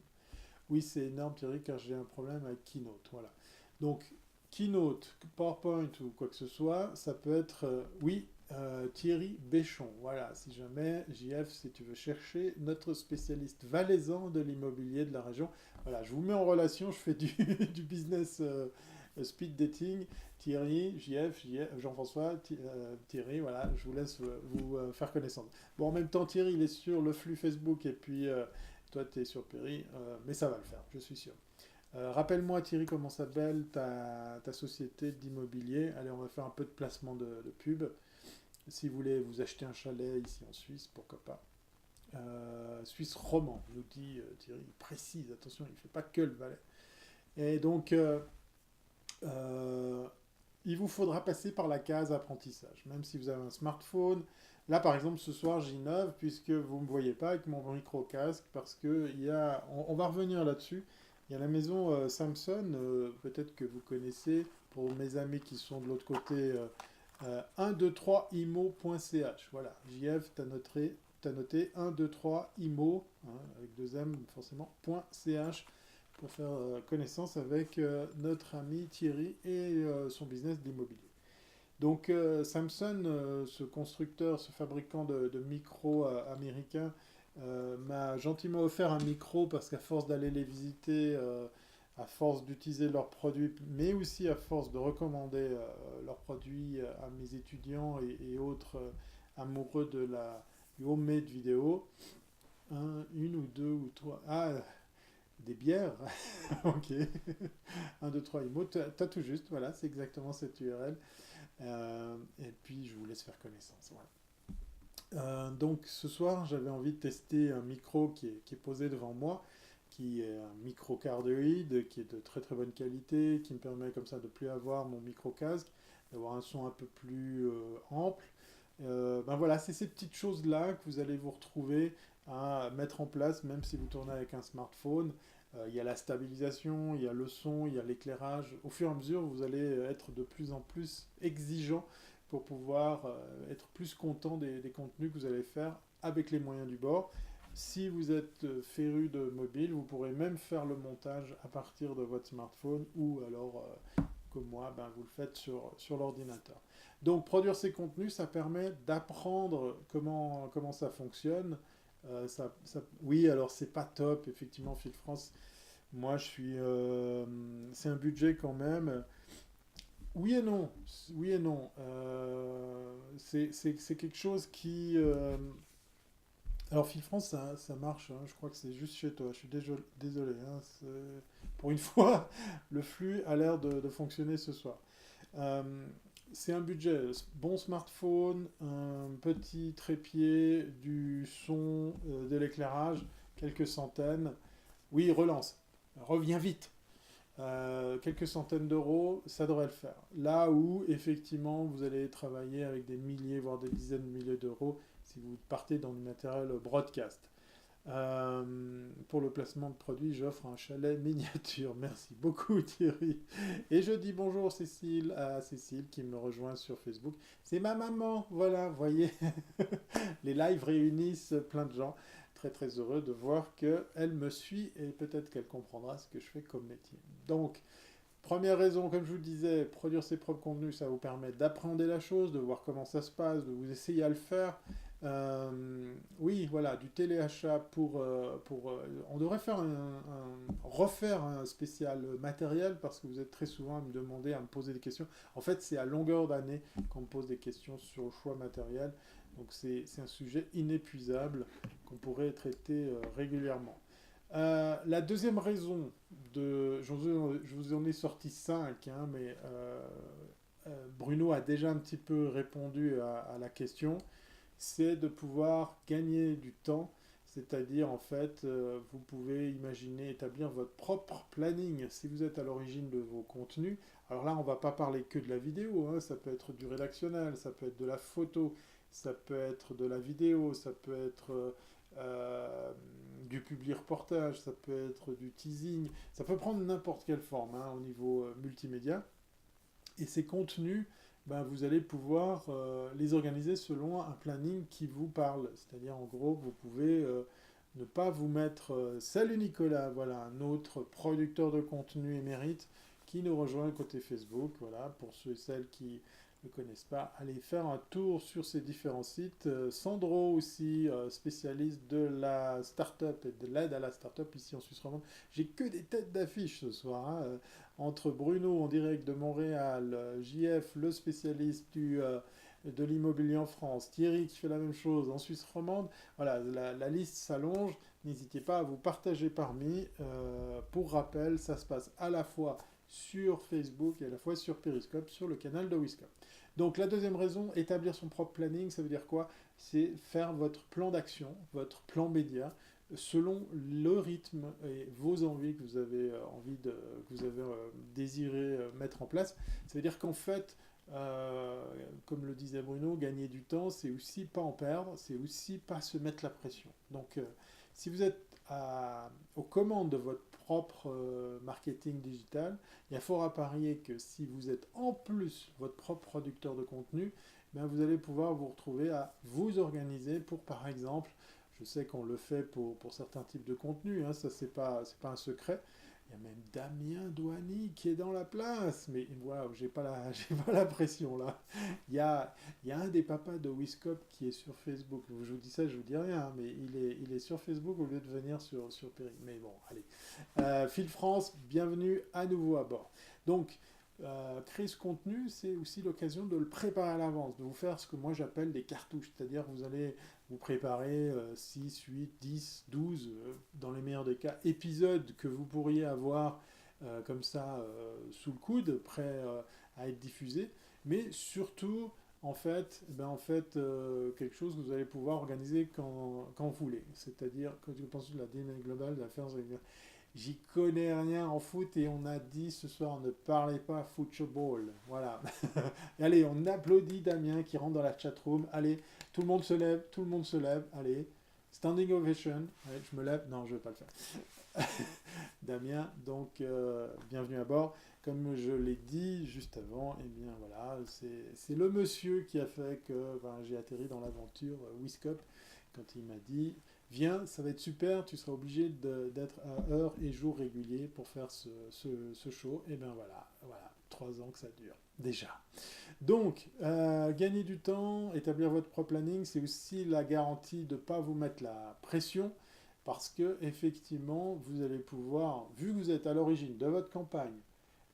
Oui, c'est énorme Thierry, car j'ai un problème avec Keynote. Voilà. Donc, Keynote, PowerPoint ou quoi que ce soit, ça peut être, oui, Thierry Béchon. Voilà, si jamais, JF, si tu veux chercher notre spécialiste valaisan de l'immobilier de la région. Voilà, je vous mets en relation, je fais du, du business speed dating. Thierry, JF, Jean-François, Thierry, voilà, je vous laisse vous faire connaissance. Bon, en même temps, Thierry, il est sur le flux Facebook et puis toi, tu es sur Perry, mais ça va le faire, je suis sûr. Rappelle-moi, Thierry, comment s'appelle ta société d'immobilier. Allez, on va faire un peu de placement de pub. Si vous voulez vous acheter un chalet ici en Suisse, pourquoi pas. Suisse romand, nous dit Thierry. Il précise, attention, il ne fait pas que le Valais. Et donc, euh, il vous faudra passer par la case apprentissage, même si vous avez un smartphone. Là, par exemple, ce soir, j'innove puisque vous ne me voyez pas avec mon micro-casque parce que on va revenir là-dessus. Il y a la maison Samsung, peut-être que vous connaissez, pour mes amis qui sont de l'autre côté, 123imo.ch. Voilà, JF, t'as noté 123imo, hein, avec deux M forcément, .ch pour faire connaissance avec notre ami Thierry et son business d'immobilier. Donc Samsung, ce constructeur, ce fabricant de micros américain, m'a gentiment offert un micro parce qu'à force d'aller les visiter, à force d'utiliser leurs produits, mais aussi à force de recommander leurs produits à mes étudiants et autres amoureux du homemade vidéo, une ou deux ou trois... Ah, des bières. Ok. 1, 2, 3 IMO. T'as tout juste. Voilà, c'est exactement cette URL. Et puis, je vous laisse faire connaissance. Voilà. Donc, ce soir, j'avais envie de tester un micro qui est posé devant moi, qui est un micro cardioïde, qui est de très très bonne qualité, qui me permet comme ça de ne plus avoir mon micro-casque, d'avoir un son un peu plus ample. Ben voilà, c'est ces petites choses-là que vous allez vous retrouver à mettre en place, même si vous tournez avec un smartphone. Il y a la stabilisation, il y a le son, il y a l'éclairage. Au fur et à mesure, vous allez être de plus en plus exigeant pour pouvoir être plus content des contenus que vous allez faire avec les moyens du bord. Si vous êtes féru de mobile, vous pourrez même faire le montage à partir de votre smartphone ou alors, comme moi, ben, vous le faites sur l'ordinateur. Donc, produire ces contenus, ça permet d'apprendre comment ça fonctionne. Oui, alors c'est pas top, effectivement, Phil France. Moi, c'est un budget quand même. Oui et non, oui et non. C'est quelque chose qui... Alors, Fil-France, ça marche, hein. Je crois que c'est juste chez toi. Je suis désolé, hein. Pour une fois, le flux a l'air de fonctionner ce soir. Euh, c'est un budget. Bon smartphone, un petit trépied, du son, de l'éclairage, quelques centaines. Oui, relance. Reviens vite. Quelques centaines d'euros, ça devrait le faire. Là où, effectivement, vous allez travailler avec des milliers, voire des dizaines de milliers d'euros si vous partez dans du matériel broadcast. Pour le placement de produits, j'offre un chalet miniature. Merci beaucoup Thierry. Et je dis bonjour Cécile à Cécile qui me rejoint sur Facebook. C'est ma maman, voilà, vous voyez. Les lives réunissent plein de gens. Très très heureux de voir qu'elle me suit et peut-être qu'elle comprendra ce que je fais comme métier. Donc, première raison, comme je vous disais, produire ses propres contenus, ça vous permet d'appréhender la chose, de voir comment ça se passe, de vous essayer à le faire. Oui, voilà, du téléachat on devrait faire refaire un spécial matériel parce que vous êtes très souvent à me demander, à me poser des questions. En fait, c'est à longueur d'année qu'on me pose des questions sur le choix matériel. Donc c'est un sujet inépuisable qu'on pourrait traiter régulièrement. La deuxième raison, je vous en ai sorti 5, hein, mais Bruno a déjà un petit peu répondu à la question, c'est de pouvoir gagner du temps, c'est-à-dire en fait, vous pouvez imaginer établir votre propre planning si vous êtes à l'origine de vos contenus. Alors là, on ne va pas parler que de la vidéo, hein, ça peut être du rédactionnel, ça peut être de la photo, ça peut être de la vidéo, ça peut être du publi-reportage, ça peut être du teasing, ça peut prendre n'importe quelle forme hein, au niveau multimédia. Et ces contenus, ben, vous allez pouvoir les organiser selon un planning qui vous parle. C'est-à-dire, en gros, vous pouvez ne pas vous mettre salut Nicolas, voilà, un autre producteur de contenu émérite qui nous rejoint côté Facebook. Voilà, pour ceux et celles qui ne connaissent pas, allez faire un tour sur ces différents sites. Sandro aussi, spécialiste de la start-up et de l'aide à la start-up ici en Suisse romande. J'ai que des têtes d'affiche ce soir, hein, entre Bruno en direct de Montréal, JF, le spécialiste de l'immobilier en France, Thierry qui fait la même chose en Suisse romande. Voilà, la liste s'allonge. N'hésitez pas à vous partager parmi. Pour rappel, ça se passe à la fois sur Facebook et à la fois sur Periscope, sur le canal de Wiscom. Donc la deuxième raison, établir son propre planning, ça veut dire quoi? C'est faire votre plan d'action, votre plan média, selon le rythme et vos envies que vous avez que vous avez désiré mettre en place. Ça veut dire qu'en fait, comme le disait Bruno, gagner du temps, c'est aussi pas en perdre, c'est aussi pas se mettre la pression. Donc, si vous êtes aux commandes de votre propre marketing digital, il y a fort à parier que si vous êtes en plus votre propre producteur de contenu, ben vous allez pouvoir vous retrouver à vous organiser pour, par exemple, je sais qu'on le fait pour certains types de contenus, hein, ça c'est pas un secret. Il y a même Damien Douani qui est dans la place, mais voilà, j'ai pas la pression là. Il y a un des papas de Wiscop qui est sur Facebook. Je vous dis ça, je vous dis rien, hein, mais il est sur Facebook au lieu de venir sur Péry. Mais bon, allez. Fil France, bienvenue à nouveau à bord. Donc, créer ce contenu, c'est aussi l'occasion de le préparer à l'avance, de vous faire ce que moi j'appelle des cartouches, c'est-à-dire vous allez vous préparer 6, 8, 10, 12, dans les meilleurs des cas, épisodes que vous pourriez avoir comme ça sous le coude, prêts à être diffusés, mais surtout quelque chose que vous allez pouvoir organiser quand vous voulez, c'est-à-dire quand vous pensez de la dynamique globale, de la faire. J'y connais rien en foot et on a dit ce soir ne parlez pas football. Voilà. Et allez, on applaudit Damien qui rentre dans la chatroom. Allez, tout le monde se lève, tout le monde se lève. Allez, standing ovation. Allez, je me lève. Non, je ne vais pas le faire. Damien, donc bienvenue à bord. Comme je l'ai dit juste avant, eh bien voilà, c'est le monsieur qui a fait que j'ai atterri dans l'aventure Wiscop quand il m'a dit viens, ça va être super, tu seras obligé d'être à heure et jour réguliers pour faire ce show. Et bien voilà, 3 ans que ça dure, déjà. Donc, gagner du temps, établir votre propre planning, c'est aussi la garantie de ne pas vous mettre la pression, parce que effectivement, vous allez pouvoir, vu que vous êtes à l'origine de votre campagne,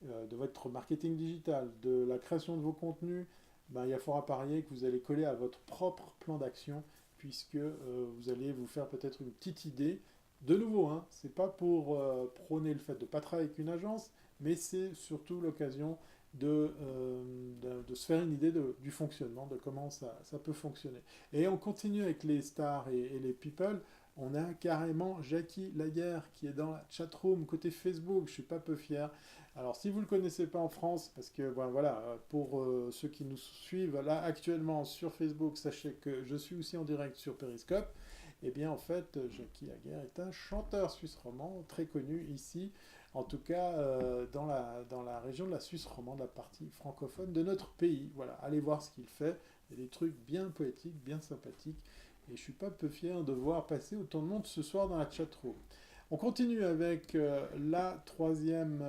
de votre marketing digital, de la création de vos contenus, ben, il y a fort à parier que vous allez coller à votre propre plan d'action, puisque vous allez vous faire peut-être une petite idée. De nouveau, hein, c'est pas pour prôner le fait de ne pas travailler avec une agence, mais c'est surtout l'occasion de se faire une idée du fonctionnement, de comment ça peut fonctionner. Et on continue avec les stars et les people. On a carrément Jackie Laguerre qui est dans la chatroom côté Facebook. Je suis pas peu fier. Alors, si vous ne le connaissez pas en France, parce que ben, voilà, pour ceux qui nous suivent là actuellement sur Facebook, sachez que je suis aussi en direct sur Periscope. Eh bien, en fait, Jackie Laguerre est un chanteur suisse romand très connu ici, en tout cas dans la région de la Suisse romande, la partie francophone de notre pays. Voilà, allez voir ce qu'il fait. Il y a des trucs bien poétiques, bien sympathiques. Et je suis pas peu fier de voir passer autant de monde ce soir dans la chatroom. On continue avec la troisième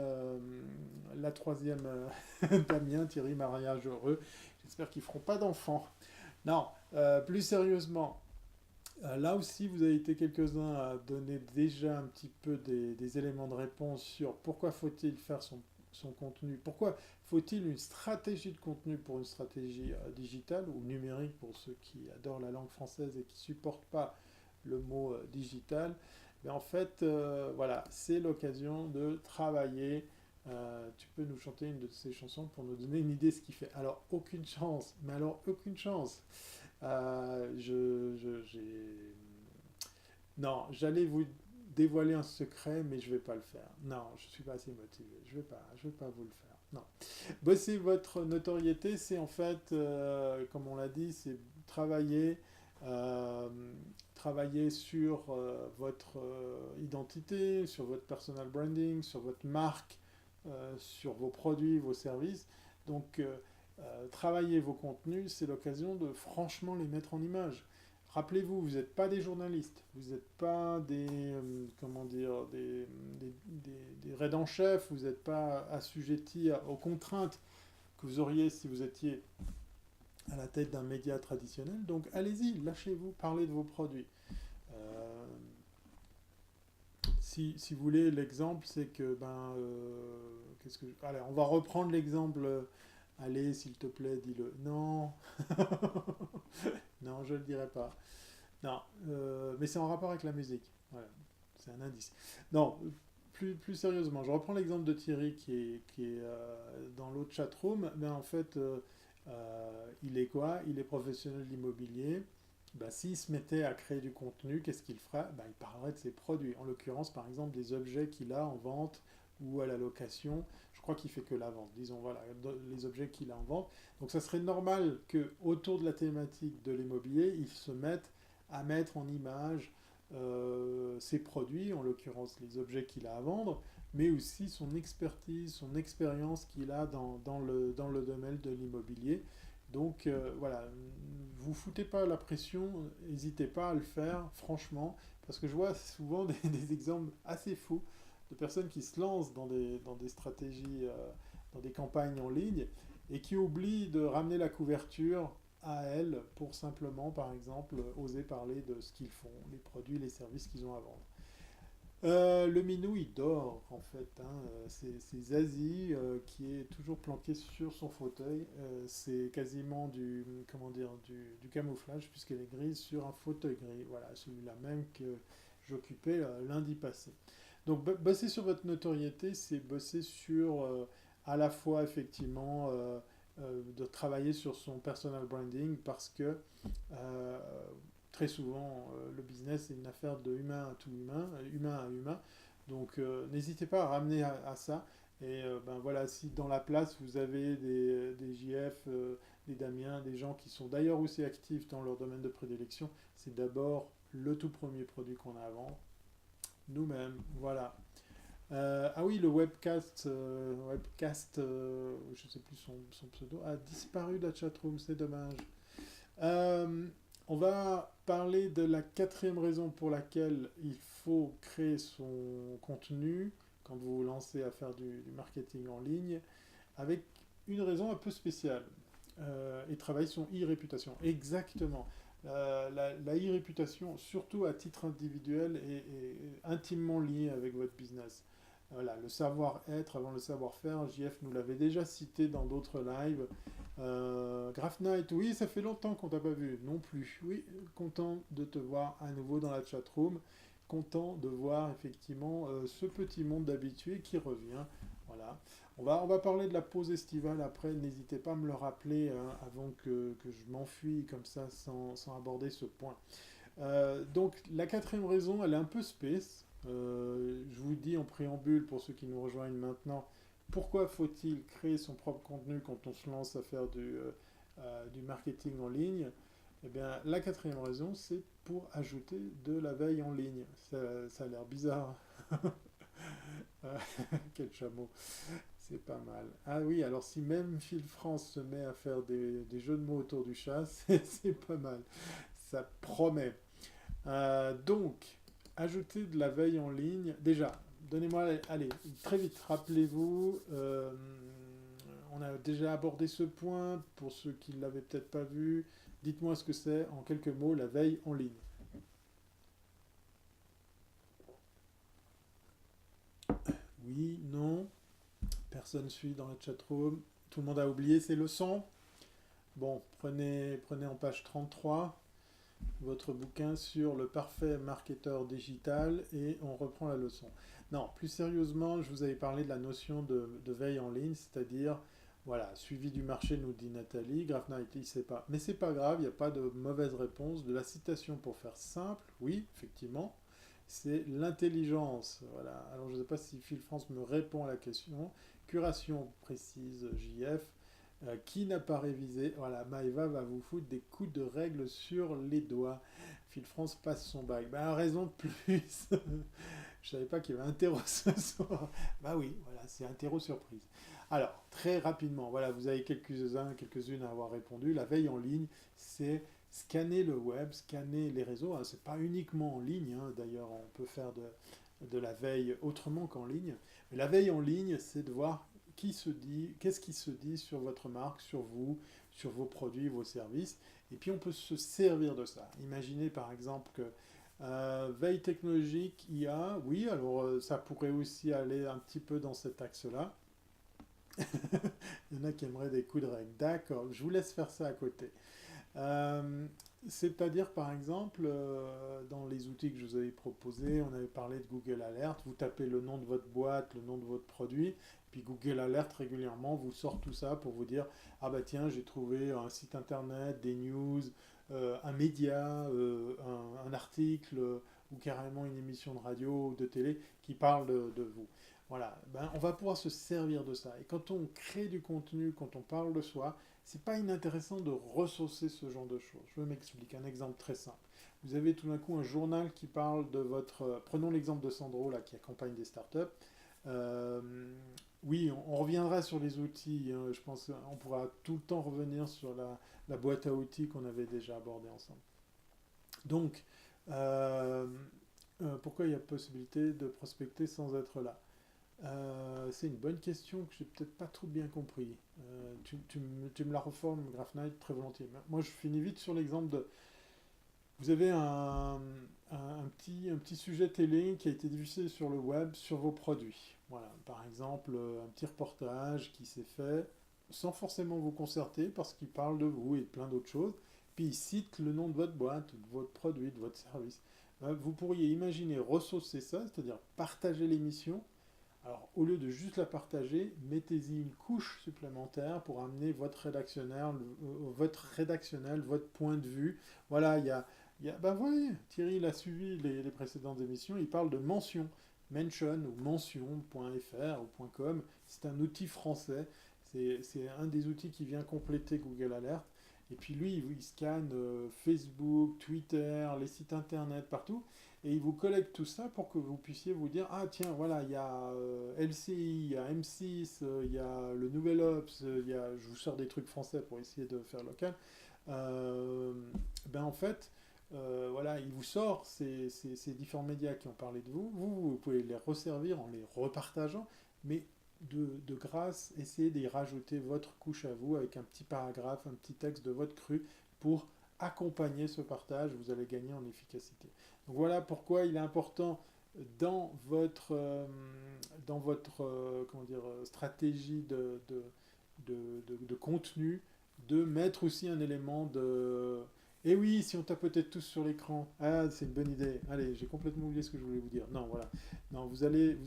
Damien, Thierry, mariage heureux. J'espère qu'ils feront pas d'enfants. Non, plus sérieusement, là aussi, vous avez été quelques-uns à donner déjà un petit peu des éléments de réponse sur pourquoi faut-il faire son contenu, pourquoi faut-il une stratégie de contenu pour une stratégie digitale ou numérique pour ceux qui adorent la langue française et qui ne supportent pas le mot digital. Mais en fait, voilà, c'est l'occasion de travailler. Tu peux nous chanter une de ces chansons pour nous donner une idée de ce qu'il fait. Alors, aucune chance, mais alors aucune chance. J'ai... Non, j'allais vous dévoiler un secret, mais je vais pas le faire. Non, je suis pas assez motivé. Je vais pas vous le faire. Non. Bosser votre notoriété, c'est en fait, comme on l'a dit, c'est travailler, euh, travailler sur votre identité, sur votre personal branding, sur votre marque, sur vos produits, vos services. Donc, travailler vos contenus, c'est l'occasion de franchement les mettre en image. Rappelez-vous, vous n'êtes pas des journalistes, vous n'êtes pas comment dire, des raids en chef, vous n'êtes pas assujettis aux contraintes que vous auriez si vous étiez à la tête d'un média traditionnel. Donc allez-y, lâchez-vous, parlez de vos produits. Euh, si vous voulez, l'exemple, c'est que, allez, on va reprendre l'exemple. Allez, s'il te plaît, dis-le. Non, non, je ne le dirai pas. Non, mais c'est en rapport avec la musique. Voilà, c'est un indice. Non, plus sérieusement, je reprends l'exemple de Thierry qui est dans l'autre chatroom. Ben, en fait, il est quoi? Il est professionnel d'immobilier. Ben, s'il se mettait à créer du contenu, qu'est-ce qu'il ferait? Ben, il parlerait de ses produits. En l'occurrence, par exemple, des objets qu'il a en vente ou à la location. Je crois qu'il fait que la vente. Disons, voilà, les objets qu'il a en vente. Donc, ça serait normal que autour de la thématique de l'immobilier, il se mette à mettre en image ses produits, en l'occurrence les objets qu'il a à vendre, mais aussi son expertise, son expérience qu'il a dans le domaine de l'immobilier. Donc voilà, vous foutez pas la pression, n'hésitez pas à le faire, franchement, parce que je vois souvent des exemples assez fous de personnes qui se lancent dans des stratégies, dans des campagnes en ligne, et qui oublient de ramener la couverture à elles pour simplement, par exemple, oser parler de ce qu'ils font, les produits, les services qu'ils ont à vendre. Le minou, il dort en fait. Hein. C'est Zazie qui est toujours planqué sur son fauteuil. C'est quasiment comment dire, du camouflage puisqu'elle est grise sur un fauteuil gris. Voilà, celui-là même que j'occupais lundi passé. Donc bosser sur votre notoriété, c'est bosser sur à la fois effectivement de travailler sur son personal branding parce que très souvent le business est une affaire de humain à tout humain, humain à humain. Donc n'hésitez pas à ramener à ça. Et ben voilà, si dans la place vous avez des JF, des Damien, des gens qui sont d'ailleurs aussi actifs dans leur domaine de prédilection, c'est d'abord le tout premier produit qu'on a à vendre, nous-mêmes. Voilà. Ah oui, le webcast, je ne sais plus son pseudo, a disparu de la chatroom, c'est dommage. Euh, on va parler de la quatrième raison pour laquelle il faut créer son contenu quand vous vous lancez à faire du marketing en ligne, avec une raison un peu spéciale, et travailler son e-réputation. Exactement. La e-réputation, surtout à titre individuel, est intimement liée avec votre business. Voilà, le savoir-être avant le savoir-faire, JF nous l'avait déjà cité dans d'autres lives. Graph Knight, oui, ça fait longtemps qu'on t'a pas vu, non plus. Oui, content de te voir à nouveau dans la chatroom, content de voir effectivement ce petit monde d'habitués qui revient. Voilà. On va parler de la pause estivale après, n'hésitez pas à me le rappeler hein, avant que je m'enfuis comme ça sans aborder ce point. Donc la quatrième raison, elle est un peu space. Je vous dis en préambule pour ceux qui nous rejoignent maintenant, pourquoi faut-il créer son propre contenu quand on se lance à faire du marketing en ligne? Eh bien, la quatrième raison, c'est pour ajouter de la veille en ligne. Ça a l'air bizarre. Quel chameau. C'est pas mal. Ah oui, alors si même Phil France se met à faire des jeux de mots autour du chat, c'est pas mal. Ça promet. Donc, ajouter de la veille en ligne. Déjà, donnez-moi, allez, très vite, rappelez-vous, on a déjà abordé ce point, pour ceux qui ne l'avaient peut-être pas vu, dites-moi ce que c'est, en quelques mots, la veille en ligne. Oui, non, personne suit dans la chatroom, tout le monde a oublié ses leçons. Bon, prenez en page 33 votre bouquin sur le parfait marketeur digital et on reprend la leçon. Non, plus sérieusement, je vous avais parlé de la notion de veille en ligne, c'est-à-dire, voilà, suivi du marché, nous dit Nathalie, Graph Knight, il ne sait pas. Mais c'est pas grave, il n'y a pas de mauvaise réponse. De la citation pour faire simple, oui, effectivement, c'est l'intelligence. Voilà. Alors je ne sais pas si Phil France me répond à la question. Curation précise JF. Qui n'a pas révisé? Voilà, Maëva va vous foutre des coups de règle sur les doigts. Phil France passe son bac. Ben, raison de plus. Je savais pas qu'il y avait un terreau ce soir. Bah oui, voilà, c'est un terreau surprise. Alors, très rapidement, voilà, vous avez quelques-unes à avoir répondu. La veille en ligne, c'est scanner le web, scanner les réseaux. Hein, c'est pas uniquement en ligne, hein, d'ailleurs, on peut faire de la veille autrement qu'en ligne. Mais la veille en ligne, c'est de voir qu'est-ce qui se dit sur votre marque, sur vous, sur vos produits, vos services. Et puis on peut se servir de ça. Imaginez par exemple que veille technologique, IA, oui, alors ça pourrait aussi aller un petit peu dans cet axe-là. Il y en a qui aimeraient des coups de règle. D'accord, je vous laisse faire ça à côté. Euh, C'est-à-dire, par exemple, dans les outils que je vous avais proposés, on avait parlé de Google Alert. Vous tapez le nom de votre boîte, le nom de votre produit, puis Google Alert régulièrement vous sort tout ça pour vous dire ah bah tiens, j'ai trouvé un site internet, des news, un média, un article ou carrément une émission de radio ou de télé qui parle de vous. Voilà, ben, on va pouvoir se servir de ça. Et quand on crée du contenu, quand on parle de soi, c'est pas inintéressant de ressourcer ce genre de choses. Je m'explique, un exemple très simple. Vous avez tout d'un coup un journal qui parle de votre... Prenons l'exemple de Sandro, là, qui accompagne des startups. Euh, oui, on reviendra sur les outils. Hein, je pense qu'on pourra tout le temps revenir sur la boîte à outils qu'on avait déjà abordée ensemble. Donc, euh, pourquoi il y a possibilité de prospecter sans être là? C'est une bonne question que j'ai peut-être pas trop bien compris. Tu me la reformes, Graph Knight, très volontiers. Moi, je finis vite sur l'exemple de... Vous avez un petit sujet télé qui a été diffusé sur le web sur vos produits. Voilà, par exemple, un petit reportage qui s'est fait sans forcément vous concerter parce qu'il parle de vous et de plein d'autres choses. Puis il cite le nom de votre boîte, de votre produit, de votre service. Vous pourriez imaginer ressourcer ça, c'est-à-dire partager l'émission alors, au lieu de juste la partager, mettez-y une couche supplémentaire pour amener votre rédactionnel, votre point de vue. Voilà, ben voyez, Thierry il a suivi les précédentes émissions, il parle de mention, mention ou mention.fr ou .com. C'est un outil français, c'est un des outils qui vient compléter Google Alert. Et puis lui, il scanne Facebook, Twitter, les sites internet, partout. Et il vous collecte tout ça pour que vous puissiez vous dire, ah tiens, voilà, il y a LCI, il y a M6, il y a le Nouvel Ops, je vous sors des trucs français pour essayer de faire local. Euh, ben en fait, voilà, il vous sort ces différents médias qui ont parlé de vous. Vous pouvez les resservir en les repartageant, mais de grâce, essayez d'y rajouter votre couche à vous avec un petit paragraphe, un petit texte de votre cru pour accompagner ce partage. Vous allez gagner en efficacité. Donc voilà pourquoi il est important dans votre comment dire, stratégie de contenu, de mettre aussi un élément de... Et oui, si on tapotait tous sur l'écran, ah, c'est une bonne idée. Allez, j'ai complètement oublié ce que je voulais vous dire. Non, voilà. Non, vous allez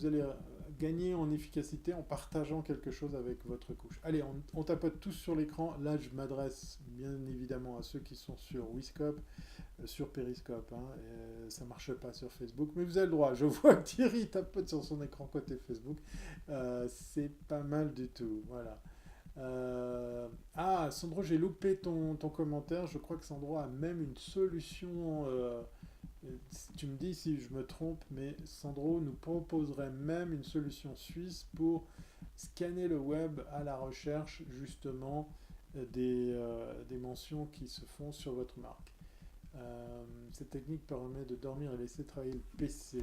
gagner en efficacité en partageant quelque chose avec votre couche. Allez, on tapote tous sur l'écran. Là, je m'adresse bien évidemment à ceux qui sont sur Wiscope, sur Periscope. Hein, ça ne marche pas sur Facebook, mais vous avez le droit. Je vois que Thierry tapote sur son écran côté Facebook. C'est pas mal du tout. Voilà. Ah, Sandro, j'ai loupé ton commentaire. Je crois que Sandro a même une solution. Tu me dis si je me trompe, mais Sandro nous proposerait même une solution suisse pour scanner le web à la recherche justement des mentions qui se font sur votre marque. Cette technique permet de dormir et laisser travailler le PC.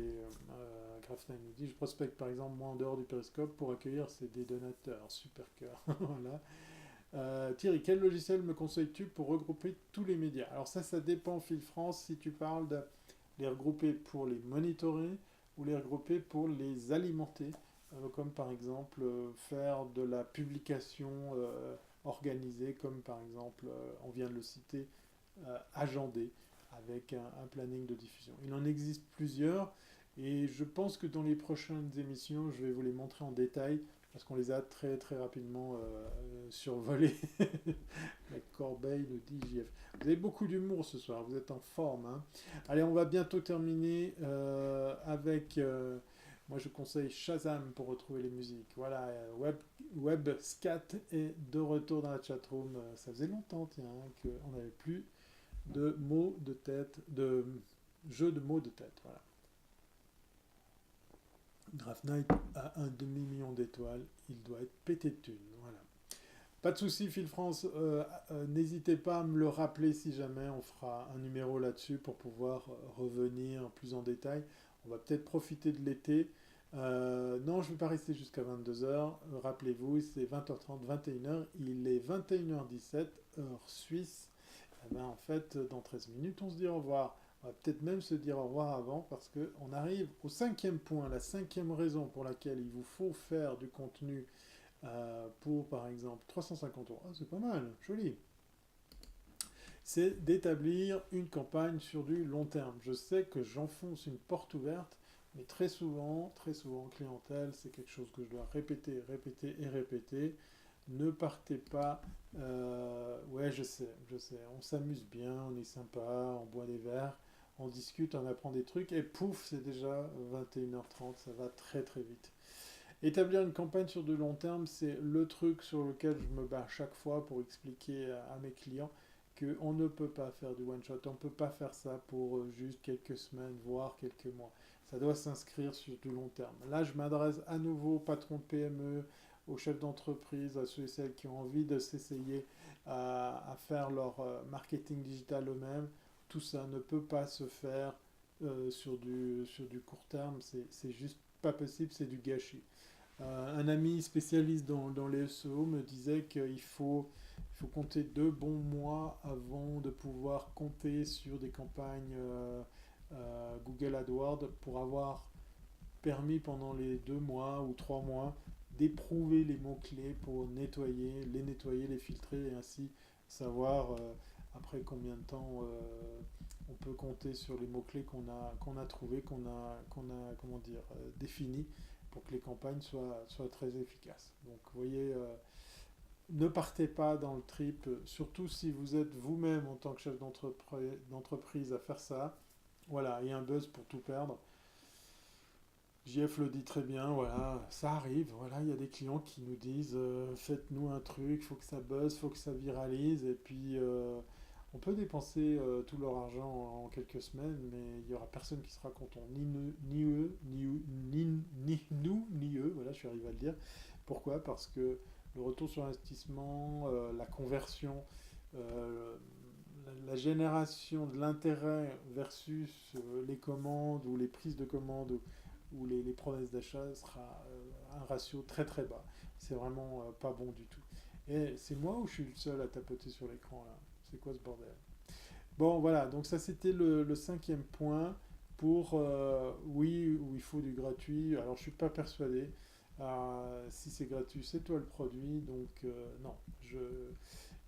Grafnine nous dit, je prospecte par exemple moi en dehors du périscope pour accueillir ces donateurs. Super cœur. Voilà. Thierry, quel logiciel me conseilles-tu pour regrouper tous les médias? Alors ça dépend, Fil France, si tu parles de les regrouper pour les monitorer ou les regrouper pour les alimenter, comme par exemple faire de la publication organisée, comme par exemple, on vient de le citer, agendé avec un planning de diffusion. Il en existe plusieurs et je pense que dans les prochaines émissions, je vais vous les montrer en détail parce qu'on les a très très rapidement survolés. La corbeille nous dit JF. Vous avez beaucoup d'humour ce soir, vous êtes en forme. Hein. Allez, on va bientôt terminer avec... moi, je conseille Shazam pour retrouver les musiques. Voilà, WebScat est de retour dans la chatroom. Ça faisait longtemps, tiens, qu'on n'avait plus de mots de tête, de jeu de mots de tête. Voilà. Graph Knight a un demi-million d'étoiles. Il doit être pété de thunes. Voilà. Pas de souci, Phil France. N'hésitez pas à me le rappeler si jamais. On fera un numéro là-dessus pour pouvoir revenir plus en détail. On va peut-être profiter de l'été. Non, je ne vais pas rester jusqu'à 22h. Rappelez-vous, c'est 20h30, 21h. Il est 21h17, heure suisse. Eh ben, en fait, dans 13 minutes, on se dit au revoir. On va peut-être même se dire au revoir avant parce qu'on arrive au cinquième point, la cinquième raison pour laquelle il vous faut faire du contenu pour, par exemple, 350 euros. Ah, c'est pas mal, joli. C'est d'établir une campagne sur du long terme. Je sais que j'enfonce une porte ouverte, mais très souvent, clientèle, c'est quelque chose que je dois répéter, répéter et répéter. Ne partez pas. Ouais, je sais. On s'amuse bien, on est sympa, on boit des verres, on discute, on apprend des trucs, et pouf, c'est déjà 21h30, ça va très très vite. Établir une campagne sur de long terme, c'est le truc sur lequel je me bats chaque fois pour expliquer à mes clients qu'on ne peut pas faire du one-shot, on ne peut pas faire ça pour juste quelques semaines, voire quelques mois. Ça doit s'inscrire sur du long terme. Là, je m'adresse à nouveau aux patrons de PME, aux chefs d'entreprise, à ceux et celles qui ont envie de s'essayer à faire leur marketing digital eux-mêmes. Tout ça ne peut pas se faire sur du court terme, c'est juste pas possible, c'est du gâchis. Un ami spécialiste dans les SEO me disait qu'il faut compter 2 bons mois avant de pouvoir compter sur des campagnes Google AdWords pour avoir permis pendant les 2 mois ou 3 mois d'éprouver les mots-clés pour les nettoyer, les filtrer et ainsi savoir après combien de temps on peut compter sur les mots-clés qu'on a trouvés, qu'on a comment dire, définis pour que les campagnes soient très efficaces. Donc vous voyez, ne partez pas dans le trip, surtout si vous êtes vous-même en tant que chef d'entreprise à faire ça. Voilà, et un buzz pour tout perdre. JF le dit très bien, voilà, ça arrive, voilà, il y a des clients qui nous disent faites-nous un truc, il faut que ça buzz, il faut que ça viralise, et puis on peut dépenser tout leur argent en quelques semaines, mais il n'y aura personne qui sera content, ni eux, ni nous, ni eux, voilà, je suis arrivé à le dire. Pourquoi? Parce que le retour sur investissement, la conversion, euh, la génération de l'intérêt versus les commandes ou les prises de commandes ou les promesses d'achat sera un ratio très très bas. C'est vraiment pas bon du tout. Et c'est moi ou je suis le seul à tapoter sur l'écran là? C'est quoi ce bordel? Bon voilà, donc ça c'était le cinquième point. pour, oui, où il faut du gratuit. Alors, je suis pas persuadé. Si c'est gratuit, c'est toi le produit. Donc, non.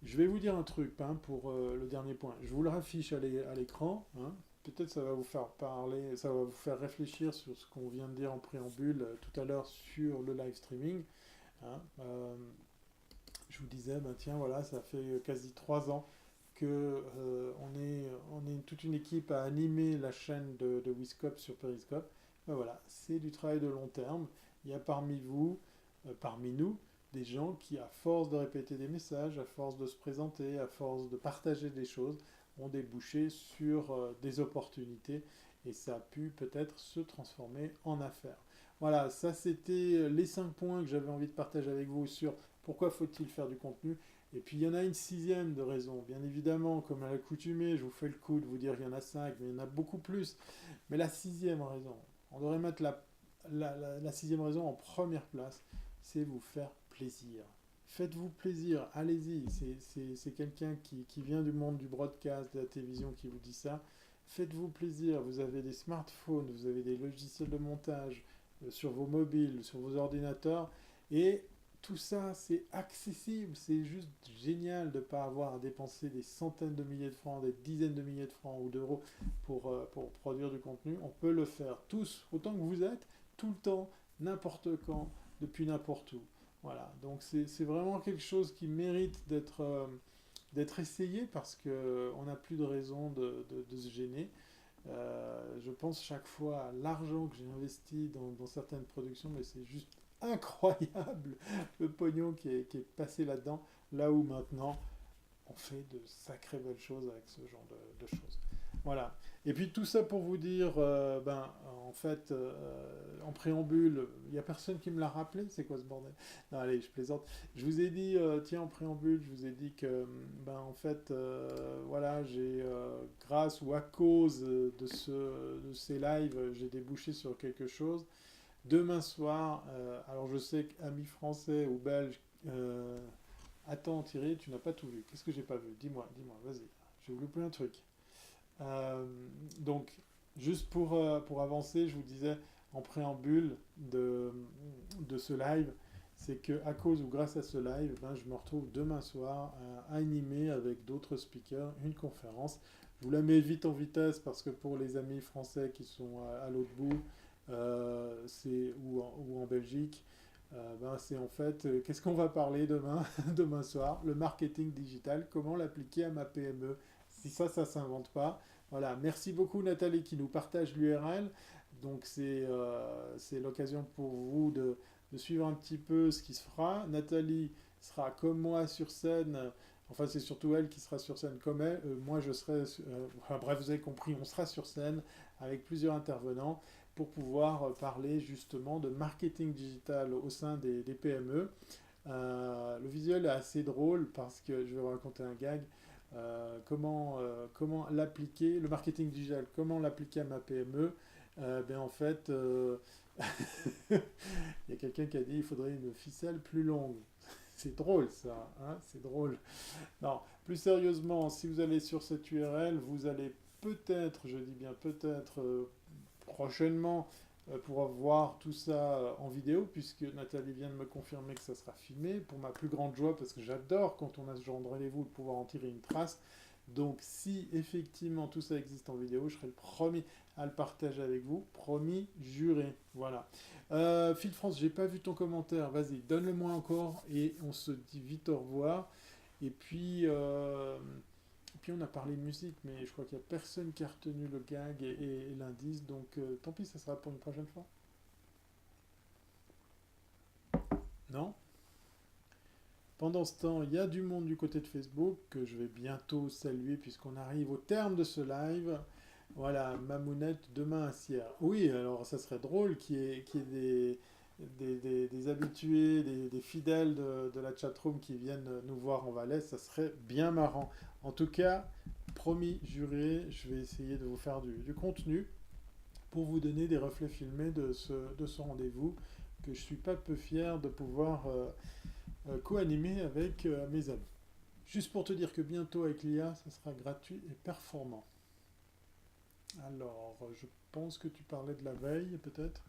Je vais vous dire un truc hein, pour le dernier point. Je vous le raffiche à l'écran. Hein. Peut-être ça va vous faire parler, ça va vous faire réfléchir sur ce qu'on vient de dire en préambule tout à l'heure sur le live streaming. Hein. Je vous disais, ben tiens, voilà, ça fait quasi 3 ans que on est toute une équipe à animer la chaîne de Wiscop sur Periscope. Ben voilà, c'est du travail de long terme. Il y a parmi vous, parmi nous, des gens qui, à force de répéter des messages, à force de se présenter, à force de partager des choses, ont débouché sur des opportunités et ça a pu peut-être se transformer en affaires. Voilà, ça c'était les 5 points que j'avais envie de partager avec vous sur pourquoi faut-il faire du contenu. Et puis il y en a une sixième de raison. Bien évidemment, comme à l'accoutumée, je vous fais le coup de vous dire qu'il y en a 5, mais il y en a beaucoup plus. Mais la sixième raison, on devrait mettre la sixième raison en première place, c'est vous faire plaisir. Faites-vous plaisir, allez-y. C'est quelqu'un qui vient du monde du broadcast, de la télévision qui vous dit ça. Faites-vous plaisir. Vous avez des smartphones, vous avez des logiciels de montage sur vos mobiles, sur vos ordinateurs. Et tout ça, c'est accessible. C'est juste génial de ne pas avoir à dépenser des centaines de milliers de francs, des dizaines de milliers de francs ou d'euros pour produire du contenu. On peut le faire tous, autant que vous êtes, tout le temps, n'importe quand, depuis n'importe où. Voilà, donc c'est vraiment quelque chose qui mérite d'être essayé parce qu'on n'a plus de raison de se gêner. Je pense chaque fois à l'argent que j'ai investi dans certaines productions, mais c'est juste incroyable le pognon qui est passé là-dedans, là où maintenant on fait de sacrées belles choses avec ce genre de choses. Voilà. Et puis tout ça pour vous dire, en fait, en préambule, il n'y a personne qui me l'a rappelé, c'est quoi ce bordel? Non, allez, je plaisante. Je vous ai dit, tiens, en préambule, je vous ai dit que, en fait, voilà, j'ai, grâce ou à cause de ces lives, j'ai débouché sur quelque chose. Demain soir, alors je sais qu'amis français ou belges, attends Thierry, tu n'as pas tout vu. Qu'est-ce que j'ai pas vu? Dis-moi, vas-y. J'ai loupé un truc. Euh, donc, juste pour avancer, je vous disais en préambule de ce live, c'est que à cause ou grâce à ce live, je me retrouve demain soir à animer avec d'autres speakers une conférence. Je vous la mets vite en vitesse parce que pour les amis français qui sont à l'autre bout, ou en Belgique, c'est en fait, qu'est-ce qu'on va parler demain, demain soir? Le marketing digital, comment l'appliquer à ma PME? Si ça s'invente pas. Voilà, merci beaucoup Nathalie qui nous partage l'URL. Donc c'est l'occasion pour vous de suivre un petit peu ce qui se fera. Nathalie sera comme moi sur scène. Enfin, c'est surtout elle qui sera sur scène comme elle. Moi, je serai... enfin, bref, vous avez compris, on sera sur scène avec plusieurs intervenants pour pouvoir parler justement de marketing digital au sein des PME. Le visuel est assez drôle parce que je vais vous raconter un gag. Comment l'appliquer, le marketing digital, comment l'appliquer à ma PME. En fait, il y a quelqu'un qui a dit il faudrait une ficelle plus longue. C'est drôle ça, hein, c'est drôle. Non, plus sérieusement, si vous allez sur cette URL, vous allez peut-être, je dis bien peut-être, prochainement, pouvoir voir tout ça en vidéo, puisque Nathalie vient de me confirmer que ça sera filmé, pour ma plus grande joie, parce que j'adore quand on a ce genre de rendez-vous de pouvoir en tirer une trace. Donc si effectivement tout ça existe en vidéo, je serai le premier à le partager avec vous, promis, juré. Voilà. Phil France, j'ai pas vu ton commentaire, vas-y, donne-le-moi encore et on se dit vite au revoir. Et puis on a parlé de musique, mais je crois qu'il n'y a personne qui a retenu le gag et l'indice, donc tant pis, ça sera pour une prochaine fois. Non? Pendant ce temps, il y a du monde du côté de Facebook que je vais bientôt saluer puisqu'on arrive au terme de ce live. Voilà, Mamounette demain à Sierre. Oui, alors ça serait drôle qu'il y ait des habitués, des fidèles de la chatroom qui viennent nous voir en Valais. Ça serait bien marrant. En tout cas, promis, juré, je vais essayer de vous faire du contenu pour vous donner des reflets filmés de ce rendez-vous que je suis pas peu fier de pouvoir co-animer avec mes amis. Juste pour te dire que bientôt avec l'IA, ça sera gratuit et performant. Alors, je pense que tu parlais de la veille, peut-être?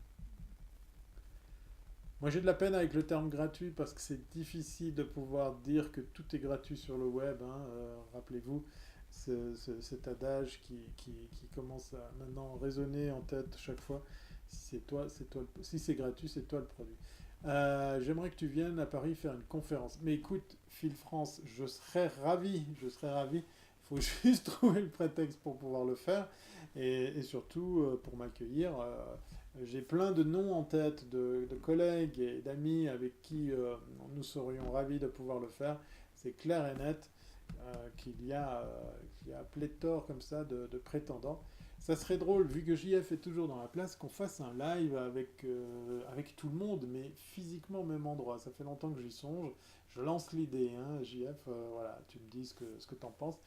Moi, j'ai de la peine avec le terme gratuit parce que c'est difficile de pouvoir dire que tout est gratuit sur le web, hein. Rappelez-vous cet adage qui commence à maintenant résonner en tête chaque fois. Si c'est toi si c'est gratuit, c'est toi le produit. J'aimerais que tu viennes à Paris faire une conférence. Mais écoute, Phil France, je serais ravi, je serais ravi. Il faut juste trouver le prétexte pour pouvoir le faire et surtout pour m'accueillir. J'ai plein de noms en tête de collègues et d'amis avec qui nous serions ravis de pouvoir le faire. C'est clair et net qu'il y a pléthore comme ça de prétendants. Ça serait drôle, vu que JF est toujours dans la place, qu'on fasse un live avec tout le monde, mais physiquement au même endroit. Ça fait longtemps que j'y songe. Je lance l'idée, hein, JF, voilà, tu me dis ce que tu en penses.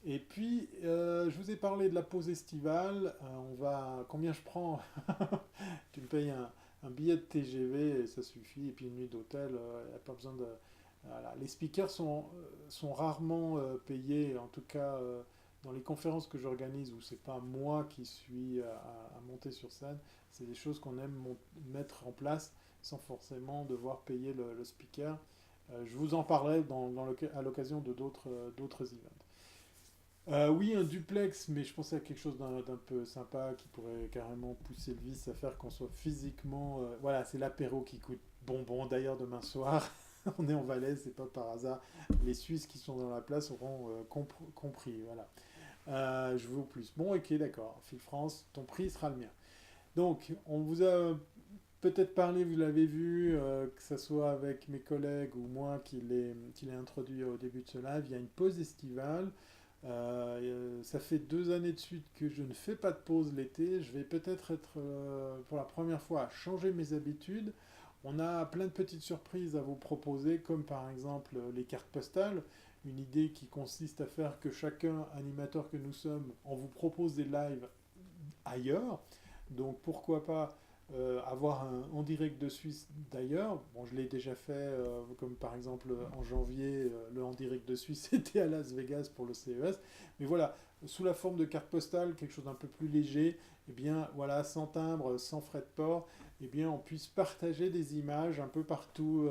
Et puis, je vous ai parlé de la pause estivale. Combien je prends? Tu me payes un billet de TGV et ça suffit. Et puis une nuit d'hôtel, il n'y a pas besoin de. Voilà. Les speakers sont rarement payés, en tout cas dans les conférences que j'organise où c'est pas moi qui suis à monter sur scène. C'est des choses qu'on aime mettre en place sans forcément devoir payer le speaker. Je vous en parlerai à l'occasion de d'autres events. Oui, un duplex, mais je pensais à quelque chose d'un peu sympa qui pourrait carrément pousser le vice à faire qu'on soit physiquement. Voilà, c'est l'apéro qui coûte bonbon. D'ailleurs, demain soir, on est en Valais, c'est pas par hasard. Les Suisses qui sont dans la place auront compris. Voilà. Je veux plus. Bon, ok, d'accord. Phil France, ton prix sera le mien. Donc, on vous a peut-être parlé, vous l'avez vu, que ce soit avec mes collègues ou moi qui l'ai introduit au début de ce live, il y a une pause estivale. Ça fait 2 années de suite que je ne fais pas de pause l'été. Je vais peut-être être, pour la première fois à changer mes habitudes. On a plein de petites surprises à vous proposer, comme par exemple les cartes postales. Une idée qui consiste à faire que chacun, animateur que nous sommes, on vous propose des lives ailleurs. Donc pourquoi pas avoir un en direct de Suisse d'ailleurs. Bon, je l'ai déjà fait, comme par exemple en janvier, le en direct de Suisse était à Las Vegas pour le CES. Mais voilà, sous la forme de carte postale, quelque chose d'un peu plus léger, et bien voilà, sans timbre, sans frais de port, et bien on puisse partager des images un peu partout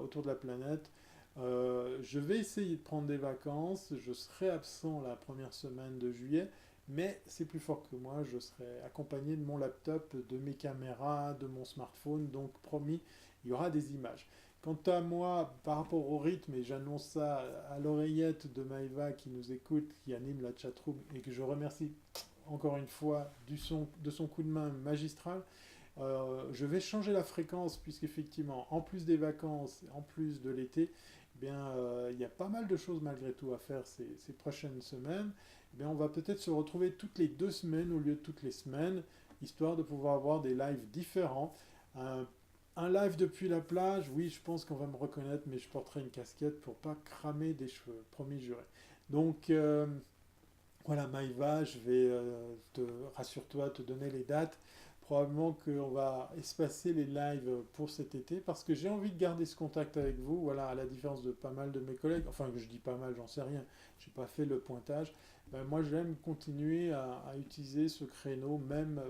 autour de la planète. Je vais essayer de prendre des vacances. Je serai absent la première semaine de juillet. Mais c'est plus fort que moi, je serai accompagné de mon laptop, de mes caméras, de mon smartphone, donc promis, il y aura des images. Quant à moi, par rapport au rythme, et j'annonce ça à l'oreillette de Maëva qui nous écoute, qui anime la chatroom, et que je remercie encore une fois de son coup de main magistral, je vais changer la fréquence, puisqu'effectivement, en plus des vacances, en plus de l'été, eh bien, il y a pas mal de choses malgré tout à faire ces prochaines semaines. Eh bien, on va peut-être se retrouver toutes les 2 semaines au lieu de toutes les semaines, histoire de pouvoir avoir des lives différents. Un, un live depuis la plage, oui, je pense qu'on va me reconnaître, mais je porterai une casquette pour pas cramer des cheveux, promis juré. Donc, voilà, Maïva, je vais, rassure-toi, te donner les dates. Probablement qu'on va espacer les lives pour cet été parce que j'ai envie de garder ce contact avec vous. Voilà, à la différence de pas mal de mes collègues, enfin, que je dis pas mal, j'en sais rien, j'ai pas fait le pointage. Ben, moi, j'aime continuer à utiliser ce créneau, même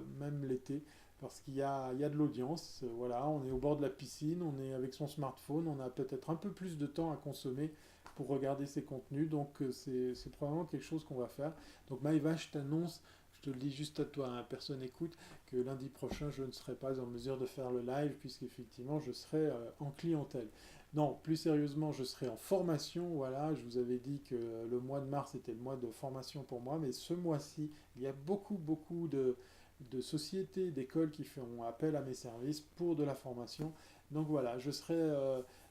l'été, parce il y a de l'audience. Voilà, on est au bord de la piscine, on est avec son smartphone, on a peut-être un peu plus de temps à consommer pour regarder ces contenus. Donc c'est probablement quelque chose qu'on va faire. Donc Maëva, je t'annonce, je te le dis juste à toi, hein, personne n'écoute, que lundi prochain, je ne serai pas en mesure de faire le live puisqu'effectivement, je serai en clientèle. Non, plus sérieusement, je serai en formation. Voilà, je vous avais dit que le mois de mars était le mois de formation pour moi, mais ce mois-ci, il y a beaucoup de sociétés, d'écoles qui feront appel à mes services pour de la formation. Donc voilà, je serai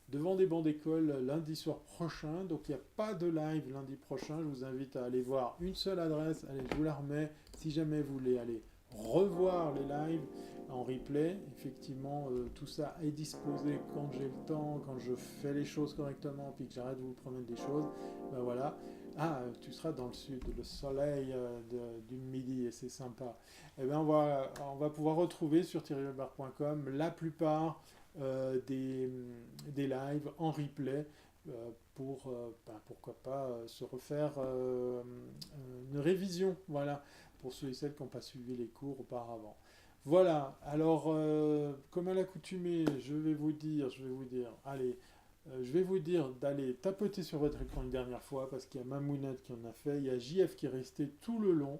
devant des bancs d'école lundi soir prochain. Donc il n'y a pas de live lundi prochain. Je vous invite à aller voir une seule adresse. Allez, je vous la remets. Si jamais vous voulez aller revoir les lives en replay, effectivement, tout ça est disposé quand j'ai le temps, quand je fais les choses correctement, puis que j'arrête de vous promettre des choses. Ben voilà. Ah, tu seras dans le sud, le soleil du midi, et c'est sympa. Eh bien, on va pouvoir retrouver sur thierryweber.com la plupart des lives en replay pourquoi pas se refaire une révision, voilà, pour ceux et celles qui n'ont pas suivi les cours auparavant. Voilà, alors comme à l'accoutumée, allez, je vais vous dire d'aller tapoter sur votre écran une dernière fois parce qu'il y a Mamounette qui en a fait, il y a JF qui est resté tout le long.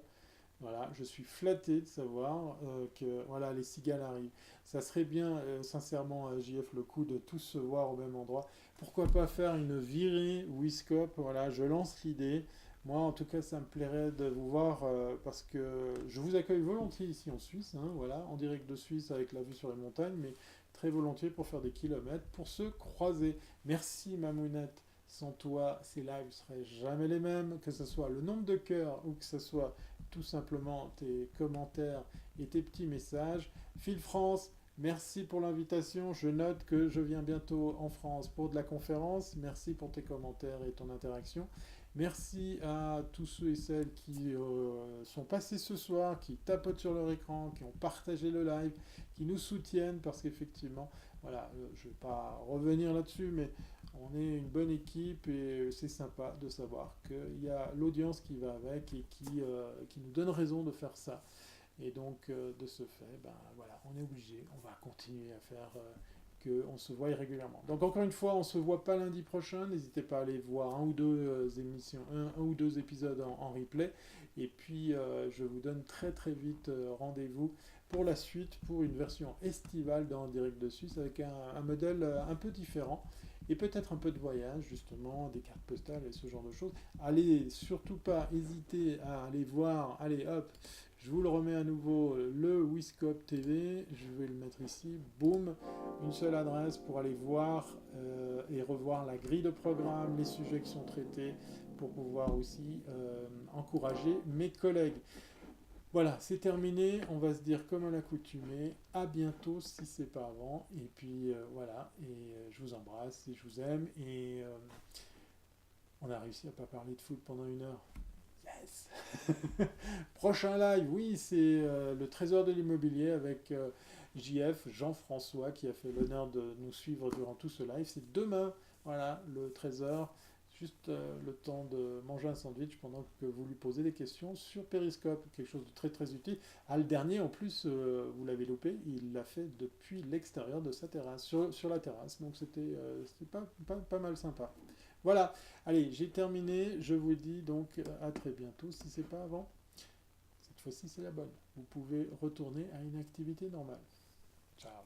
Voilà, je suis flatté de savoir que voilà, les cigales arrivent. Ça serait bien, sincèrement, à JF, le coup de tous se voir au même endroit. Pourquoi pas faire une virée Wiscop? Voilà, je lance l'idée. Moi, en tout cas, ça me plairait de vous voir parce que je vous accueille volontiers ici en Suisse, hein, voilà, en direct de Suisse avec la vue sur les montagnes, mais très volontiers pour faire des kilomètres, pour se croiser. Merci, Mamounette. Sans toi, ces lives seraient jamais les mêmes, que ce soit le nombre de cœurs ou que ce soit tout simplement tes commentaires et tes petits messages. Phil France, merci pour l'invitation. Je note que je viens bientôt en France pour de la conférence. Merci pour tes commentaires et ton interaction. Merci à tous ceux et celles qui sont passés ce soir, qui tapotent sur leur écran, qui ont partagé le live, qui nous soutiennent parce qu'effectivement, voilà, je ne vais pas revenir là-dessus, mais on est une bonne équipe et c'est sympa de savoir qu'il y a l'audience qui va avec et qui nous donne raison de faire ça. Et donc, de ce fait, ben voilà, on est obligé, on va continuer à faire qu'on se voie régulièrement. Donc, encore une fois, on ne se voit pas lundi prochain. N'hésitez pas à aller voir un ou deux émissions, un ou deux épisodes en replay. Et puis, je vous donne très très vite rendez-vous pour la suite, pour une version estivale dans Direct de Suisse avec un modèle un peu différent. Et peut-être un peu de voyage, justement, des cartes postales et ce genre de choses. Allez surtout pas hésiter à aller voir, allez hop, je vous le remets à nouveau, le Wiscop TV, je vais le mettre ici, boum, une seule adresse pour aller voir et revoir la grille de programme, les sujets qui sont traités, pour pouvoir aussi encourager mes collègues. Voilà, c'est terminé, on va se dire comme à l'accoutumée, à bientôt si c'est pas avant, et puis voilà, et je vous embrasse et je vous aime, et on a réussi à pas parler de foot pendant 1 heure. Yes. Prochain live, oui, c'est le Trésor de l'immobilier avec JF, Jean-François, qui a fait l'honneur de nous suivre durant tout ce live. C'est demain, voilà, le Trésor. Juste le temps de manger un sandwich pendant que vous lui posez des questions sur Periscope, quelque chose de très très utile. Ah, le dernier, en plus, vous l'avez loupé, il l'a fait depuis l'extérieur de sa terrasse, sur la terrasse. Donc c'était pas mal sympa. Voilà, allez, j'ai terminé. Je vous dis donc à très bientôt, si c'est pas avant. Cette fois-ci, c'est la bonne. Vous pouvez retourner à une activité normale. Ciao.